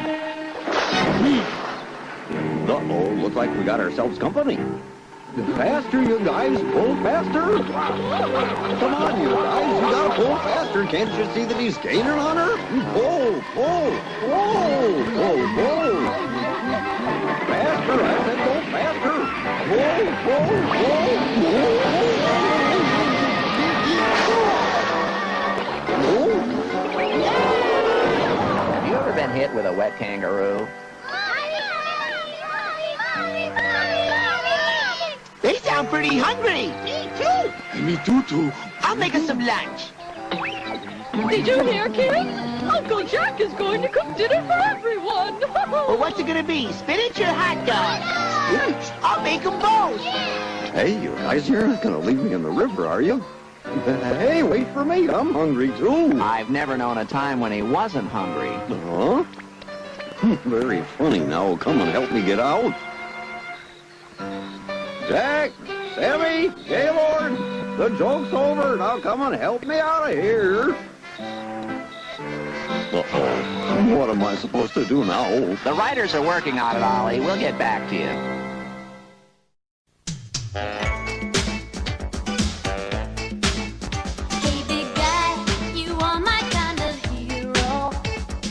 Uh-oh, looks like we got ourselves company. Faster, you guys, pull faster. Come on, you guys, you gotta pull faster. Can't you see that he's gaining on her? Pull. Faster, I said go faster. Have you ever been hit with a wet kangaroo? They sound pretty hungry. Me too. Me too. I'll make us some lunch. Did you hear, kid? Uncle Jack is going to cook dinner for everyone. Well, what's it gonna be? Spinach or hot dog? Spinach. I'll make them both. Hey, you guys, you're not gonna leave me in the river, are you? Hey, wait for me. I'm hungry, too. I've never known a time when he wasn't hungry. Huh? Very funny. Now, come and help me get out. Jack, Sammy, Gaylord, the joke's over. Now come and help me out of here. Uh-oh. What am I supposed to do now? The writers are working on it, Ollie. We'll get back to you. Hey, big guy, you are my kind of hero.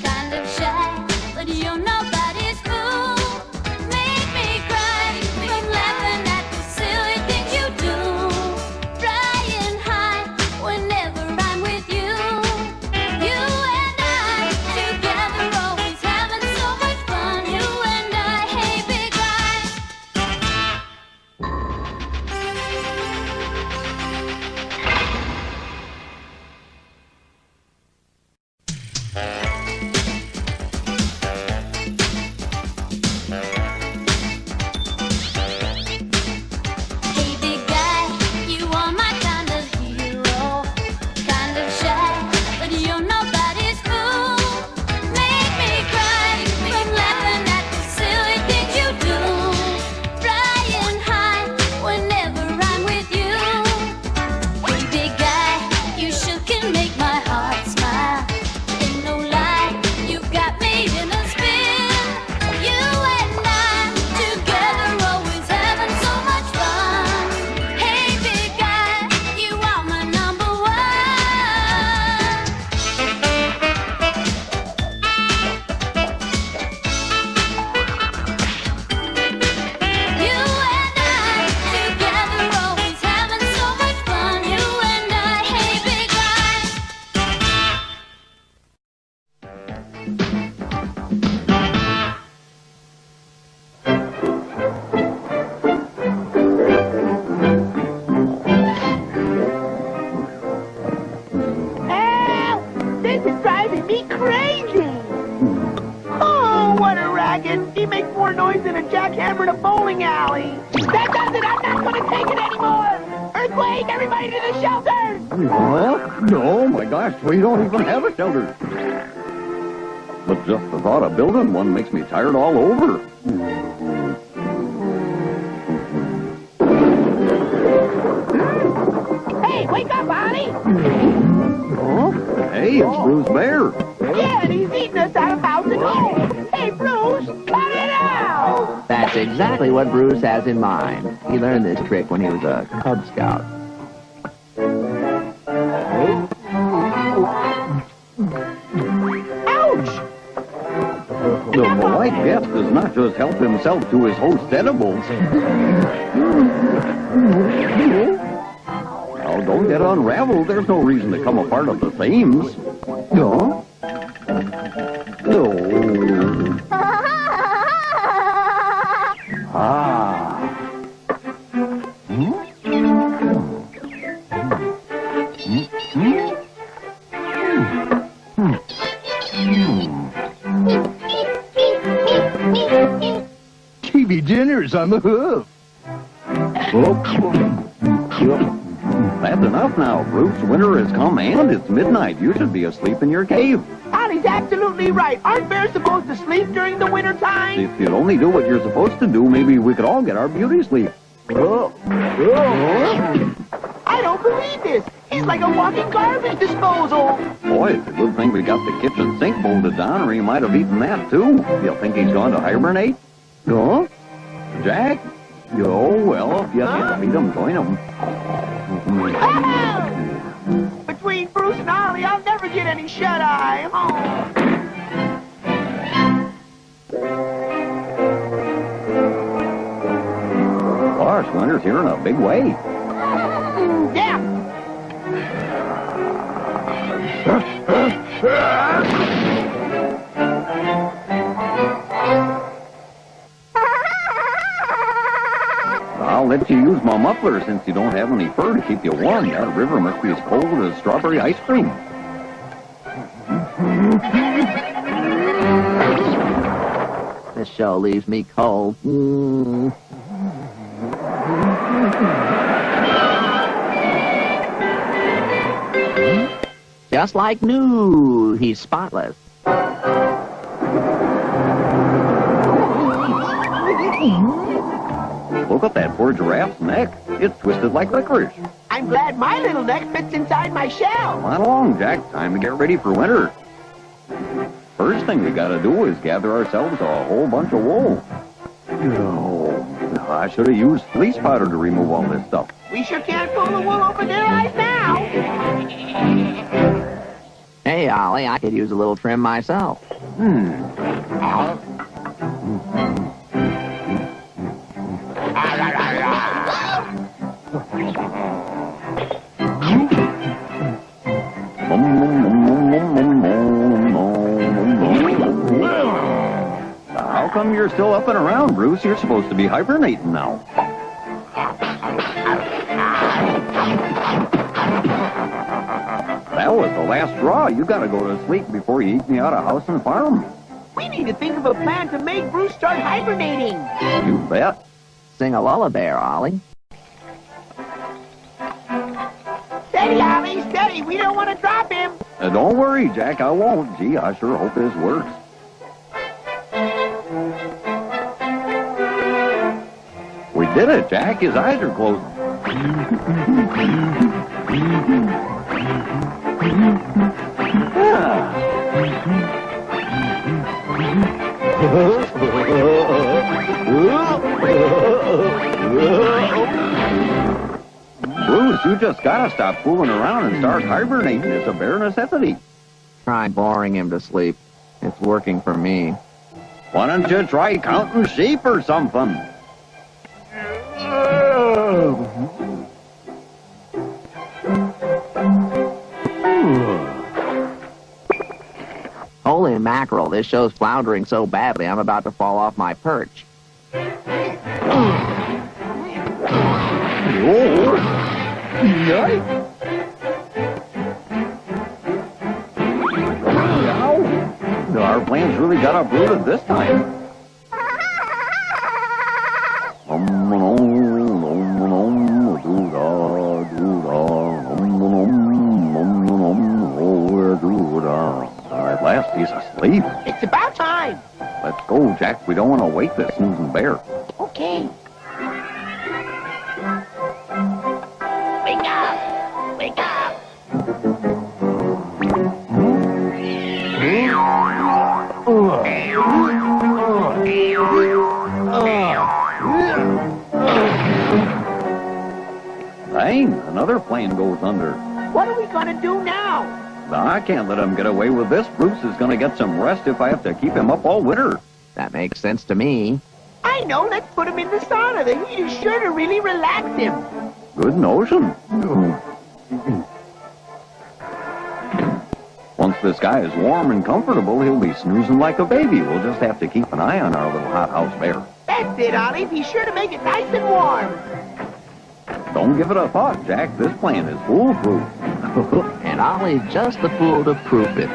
Kind of shy, but you're nobody's fool. Make me cry from laughing at the silly things you do. Flying high whenever I'm with you. You and I together always having so much fun. You and I, hey, big guy. Hey, big guy, you are my kind of hero. Kind of shy, but you're nobody's fool. Make me cry from laughing at the silly things you do. Flying high whenever I'm with you. Hey, big guy, you sure can make my heart smile. Ain't no lie, you got me in a spin. You and I together always having so much fun. Hey, big guy, you are my number one. You and I together always having so much fun. You and I, hey, big guy. Help! This is driving me crazy. Oh, what a racket. He makes more noise than a jackhammer in a bowling alley. That does it. I'm not going to take it anymore. Earthquake, everybody to the shelters. What? No, my gosh, we don't even have a shelter. But just the thought of building one makes me tired all over. Hey, wake up, Ollie. Oh, hey, it's Bruce Bear. Yeah, and he's eating us out of house and home. Hey, Bruce, cut it out. That's exactly what Bruce has in mind. He learned this trick when he was a Cub Scout. Ouch. The polite guest does not just help himself to his host's edibles. Now, don't get unraveled. There's no reason to come apart of the themes. No. No. Ah. TV dinner's on the hoof. That's enough now, Bruce. Winter has come and it's midnight. You should be asleep in your cave. Ollie's absolutely right. Aren't bears supposed to sleep during the winter time? If you'd only do what you're supposed to do, maybe we could all get our beauty sleep. I don't believe this. He's like a walking garbage disposal. Boy, it's a good thing we got the kitchen sink bolted down, or he might have eaten that, too. You think he's gone to hibernate? Huh? Jack? Oh, well, if you have to meet him, join him. Ah! Between Bruce and Ollie, I'll never get any shut-eye. Oh. Gosh, winter's here in a big way. Yeah. I'll let you use my muffler since you don't have any fur to keep you warm. That river must be as cold as strawberry ice cream. This show leaves me cold. Just like new, he's spotless. Look at that poor giraffe's neck. It's twisted like licorice. I'm glad my little neck fits inside my shell. Come on along, Jack. Time to get ready for winter. First thing we gotta do is gather ourselves a whole bunch of wool. I should have used fleece powder to remove all this stuff. We sure can't pull the wool over their eyes now. Hey, Ollie, I could use a little trim myself. How come you're still up and around, Bruce? You're supposed to be hibernating now. That was the last straw. You gotta go to sleep before you eat me out of house and farm. We need to think of a plan to make Bruce start hibernating. You bet. Sing a lullaby, Ollie. Steady, Ollie, steady. We don't want to drop him. Don't worry, Jack. I won't. Gee, I sure hope this works. We did it, Jack. His eyes are closing. Bruce, you just gotta stop fooling around and start hibernating. It's a bare necessity. Try boring him to sleep. It's working for me. Why don't you try counting sheep or something? Holy mackerel, this show's floundering so badly I'm about to fall off my perch. Our plan's really got uprooted this time. At last he's asleep. It's about time. Let's go, Jack. We don't want to wake this snoozing bear. Okay. Wake up! Wake up! Dang, another plane goes under. What are we gonna do now? I can't let him get away with this. Bruce is going to get some rest if I have to keep him up all winter. That makes sense to me. I know, let's put him in the sauna. The heat is sure to really relax him. Good notion. Once this guy is warm and comfortable, he'll be snoozing like a baby. We'll just have to keep an eye on our little hothouse bear. That's it, Ollie. Be sure to make it nice and warm. Don't give it a thought, Jack. This plan is foolproof. And Ollie's just the fool to prove it.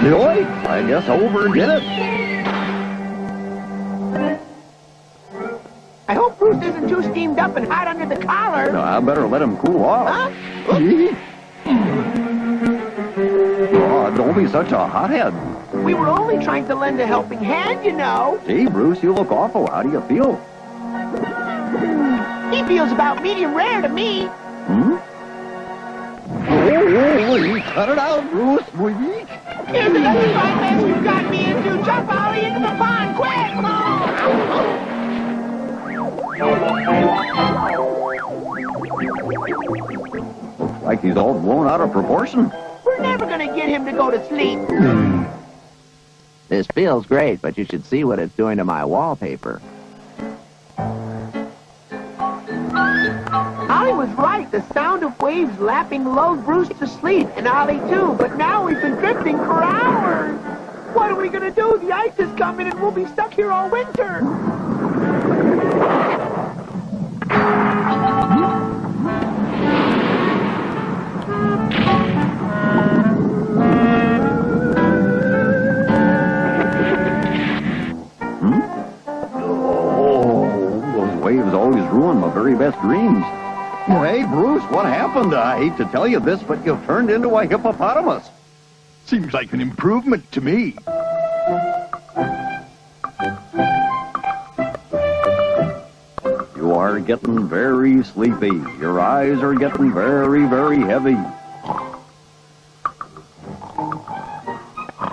Boy, I guess I overdid it. I hope Bruce isn't too steamed up and hot under the collar. I better let him cool off. Huh? Oh, don't be such a hothead. We were only trying to lend a helping hand, you know. Gee, Bruce, you look awful. How do you feel? He feels about medium rare to me. Cut it out, Bruce. Here's another fine mess you've got me into. Jump, Ollie, into the pond, quick! Looks like he's all blown out of proportion. We're never gonna get him to go to sleep. This feels great, but you should see what it's doing to my wallpaper. Ollie was right. The sound of waves lapping lulled Bruce to sleep, and Ollie too. But now we've been drifting for hours. What are we going to do? The ice is coming and we'll be stuck here all winter. in my very best dreams. Hey, Bruce, what happened? I hate to tell you this, but you've turned into a hippopotamus. Seems like an improvement to me. You are getting very sleepy. Your eyes are getting very, very heavy.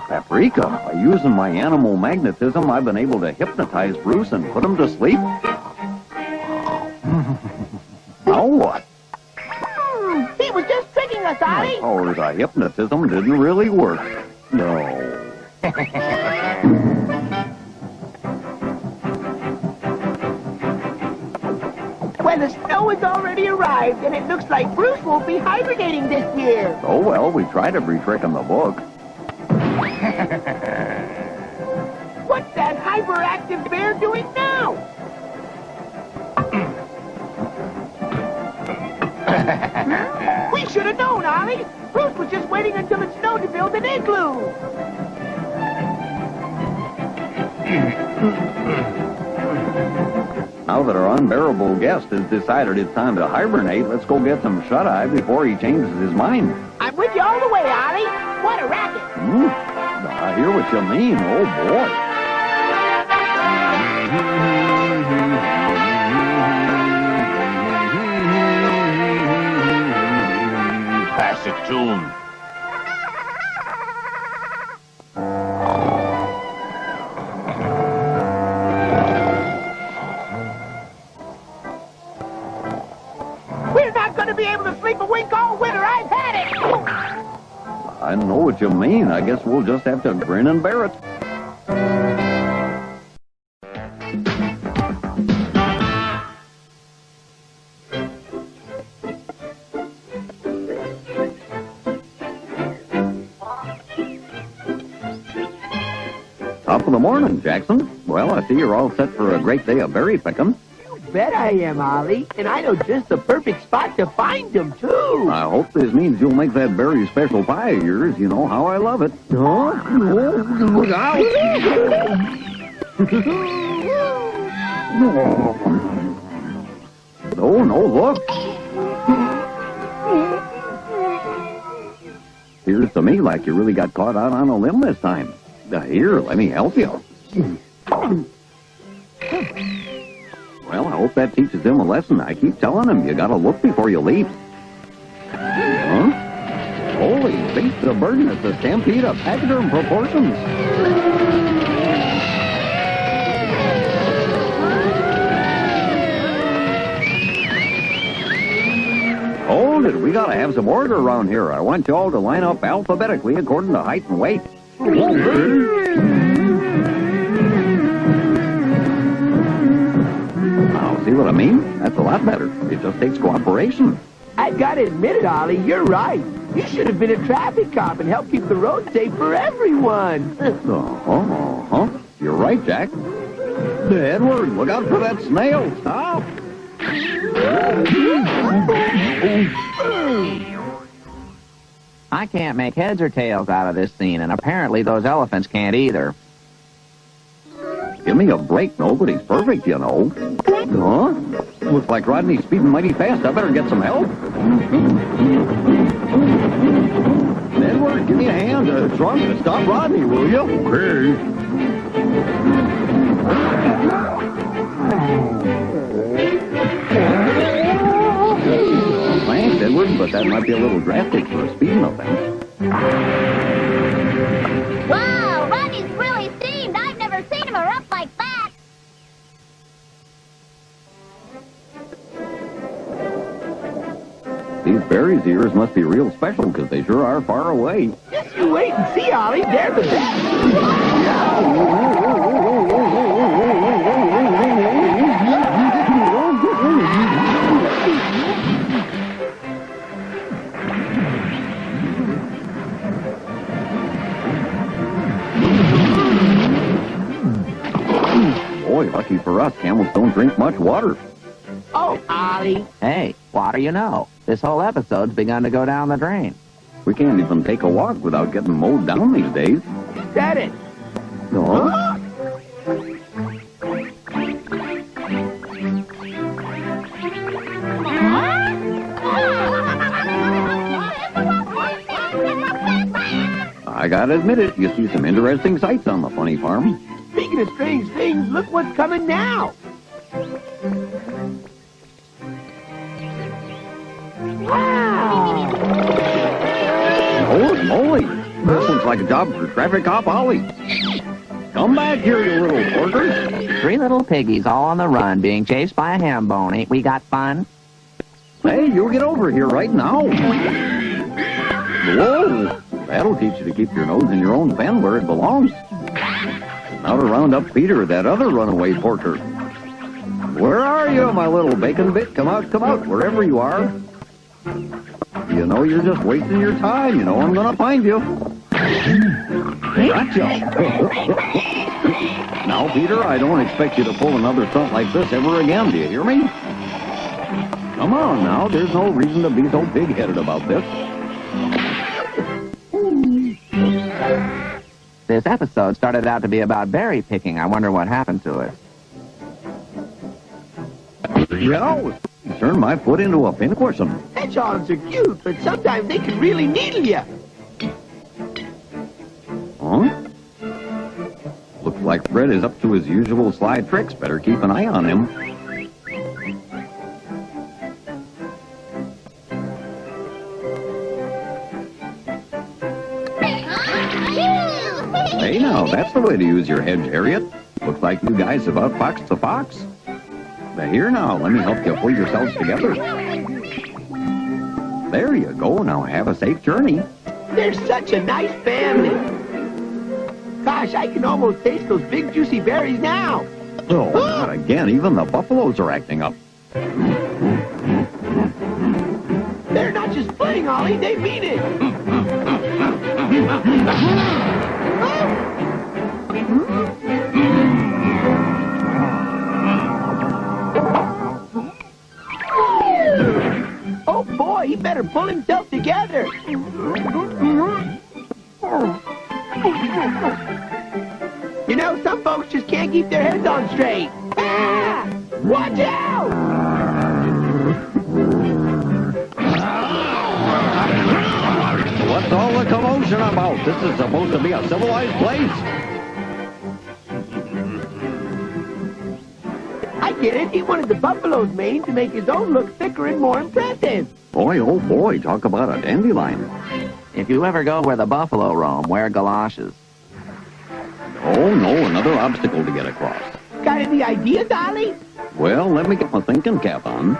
Paprika, by using my animal magnetism, I've been able to hypnotize Bruce and put him to sleep. Now what? He was just tricking us, My Ollie. powers of hypnotism didn't really work. No. Well, the snow has already arrived, and it looks like Bruce won't be hibernating this year. Oh, well, we tried every trick in the book. What's that hyperactive bear doing now? We should have known, Ollie. Bruce was just waiting until it snowed to build an igloo. Now that our unbearable guest has decided it's time to hibernate, let's go get some shut-eye before he changes his mind. I'm with you all the way, Ollie. What a racket. I hear what you mean. Oh, boy. Pass it to him. We're not going to be able to sleep a wink all winter. I've had it. I know what you mean. I guess we'll just have to grin and bear it. Top of the morning, Jackson. Well, I see you're all set for a great day of berry picking. Bet I am, Ollie. And I know just the perfect spot to find them, too. I hope this means you'll make that berry special pie of yours. You know how I love it. Huh? Oh, look out! Oh, no, look. Appears to me like you really got caught out on a limb this time. Here, let me help you. Well, I hope that teaches him a lesson. I keep telling him you gotta look before you leap. Huh? Holy beast of burden, it's a stampede of pachyderm proportions. Hold it, we gotta have some order around here. I want you all to line up alphabetically according to height and weight. Now, see what I mean? That's a lot better. It just takes cooperation. I gotta admit it, Ollie. You're right. You should have been a traffic cop and helped keep the road safe for everyone. You're right, Jack. Edward, look out for that snail. Stop. I can't make heads or tails out of this scene, and apparently those elephants can't either. Give me a break. Nobody's perfect, you know. Huh? Looks like Rodney's speeding mighty fast. I better get some help. Edward, give me a hand. Try to stop Rodney, will you? Okay. Thanks, Edward, but that might be a little drastic for a speeding offense. Wow, Rodney's really steamed. I've never seen him erupt like that. These berries ears must be real special because they sure are far away. Just you wait and see, Ollie. They're the best. Boy, lucky for us, camels don't drink much water. Oh, Ollie. Hey, what do you know? This whole episode's begun to go down the drain. We can't even take a walk without getting mowed down these days. Said it. No. I gotta admit it, you see some interesting sights on the funny farm. Speaking of strange things, look what's coming now. Wow! Holy moly! This looks like a job for traffic cop Ollie. Come back here, you little porkers. 3 little piggies all on the run being chased by a ham bone. Ain't we got fun? Hey, you get over here right now. Whoa! That'll teach you to keep your nose in your own pen where it belongs. Now to round up Peter, that other runaway porker. Where are you, my little bacon bit? Come out, wherever you are. You know you're just wasting your time. You know I'm gonna find you. Gotcha. Now, Peter, I don't expect you to pull another stunt like this ever again. Do you hear me? Come on now. There's no reason to be so big-headed about this. This episode started out to be about berry picking. I wonder what happened to it. Yeah, turn my foot into a pincushion. Hedgehogs are cute, but sometimes they can really needle you. Huh? Looks like Fred is up to his usual sly tricks. Better keep an eye on him. Hey now, that's the way to use your hedge, Harriet. Looks like you guys have outfoxed the fox. Now here now, let me help you pull yourselves together. There you go, now have a safe journey. They're such a nice family. Gosh, I can almost taste those big juicy berries now. Oh, not again, even the buffaloes are acting up. They're not just playing, Ollie, they mean it. Oh boy, he better pull himself together. You know, some folks just can't keep their heads on straight. Ah! Watch out! What's all the commotion about? This is supposed to be a civilized place. I get it. He wanted the buffalo's mane to make his own look thicker and more impressive. Boy, oh boy, talk about a dandelion. If you ever go where the buffalo roam, wear galoshes. Oh no, another obstacle to get across. Got any ideas, Ollie? Well, let me get my thinking cap on.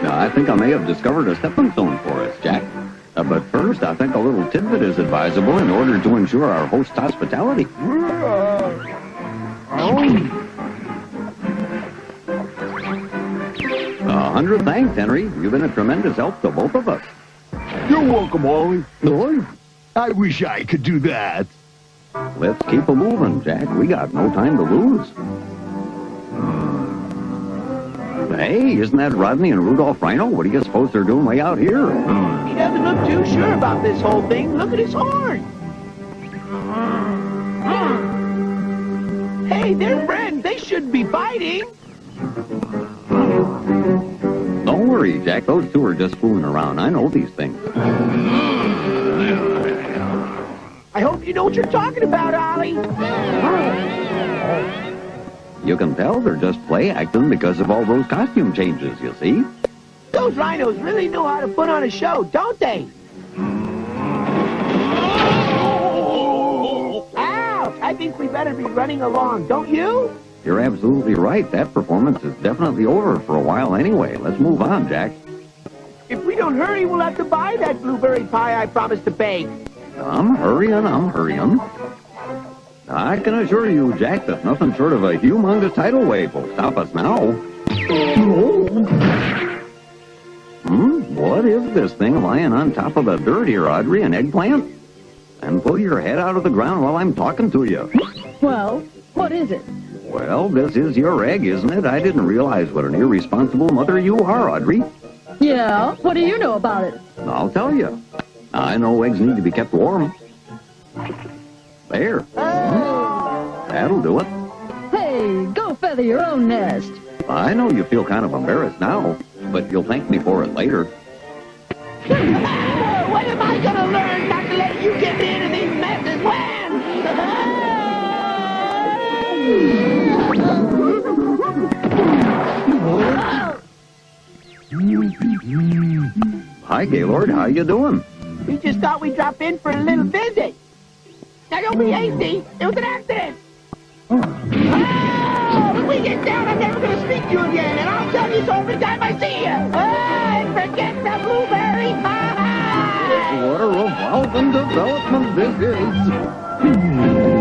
Now, I think I may have discovered a stepping stone for us, Jack. But first, I think a little tidbit is advisable in order to ensure our host's hospitality. 100 thanks, Henry. You've been a tremendous help to both of us. You're welcome, Ollie. I wish I could do that. Let's keep a moving, Jack. We got no time to lose. Hey, isn't that Rodney and Rudolph Rhino? What do you suppose they're doing way out here? He doesn't look too sure about this whole thing. Look at his horn. Hey, they're friends. They shouldn't be fighting. Don't worry, Jack. Those two are just fooling around. I know these things. I hope you know what you're talking about, Ollie. You can tell they're just play acting because of all those costume changes, you see? Those rhinos really know how to put on a show, don't they? Ouch! I think we better be running along, don't you? You're absolutely right. That performance is definitely over for a while anyway. Let's move on, Jack. If we don't hurry, we'll have to buy that blueberry pie I promised to bake. I'm hurrying. I can assure you, Jack, that nothing short of a humongous tidal wave will stop us now. What is this thing lying on top of the dirt here, Audrey? An eggplant? And pull your head out of the ground while I'm talking to you. Well, what is it? Well, this is your egg, isn't it? I didn't realize what an irresponsible mother you are, Audrey. Yeah, what do you know about it? I'll tell you. I know eggs need to be kept warm. There. That'll do it. Hey, go feather your own nest. I know you feel kind of embarrassed now, but you'll thank me for it later. When am I gonna learn not to let you get me into these messes? Hi, Gaylord. How you doing? We just thought we'd drop in for a little visit. Now don't be hasty. It was an accident. When we get down, I'm never gonna speak to you again, and I'll tell you so every time I see you. And forget the blueberry pie. What a revolving development this is.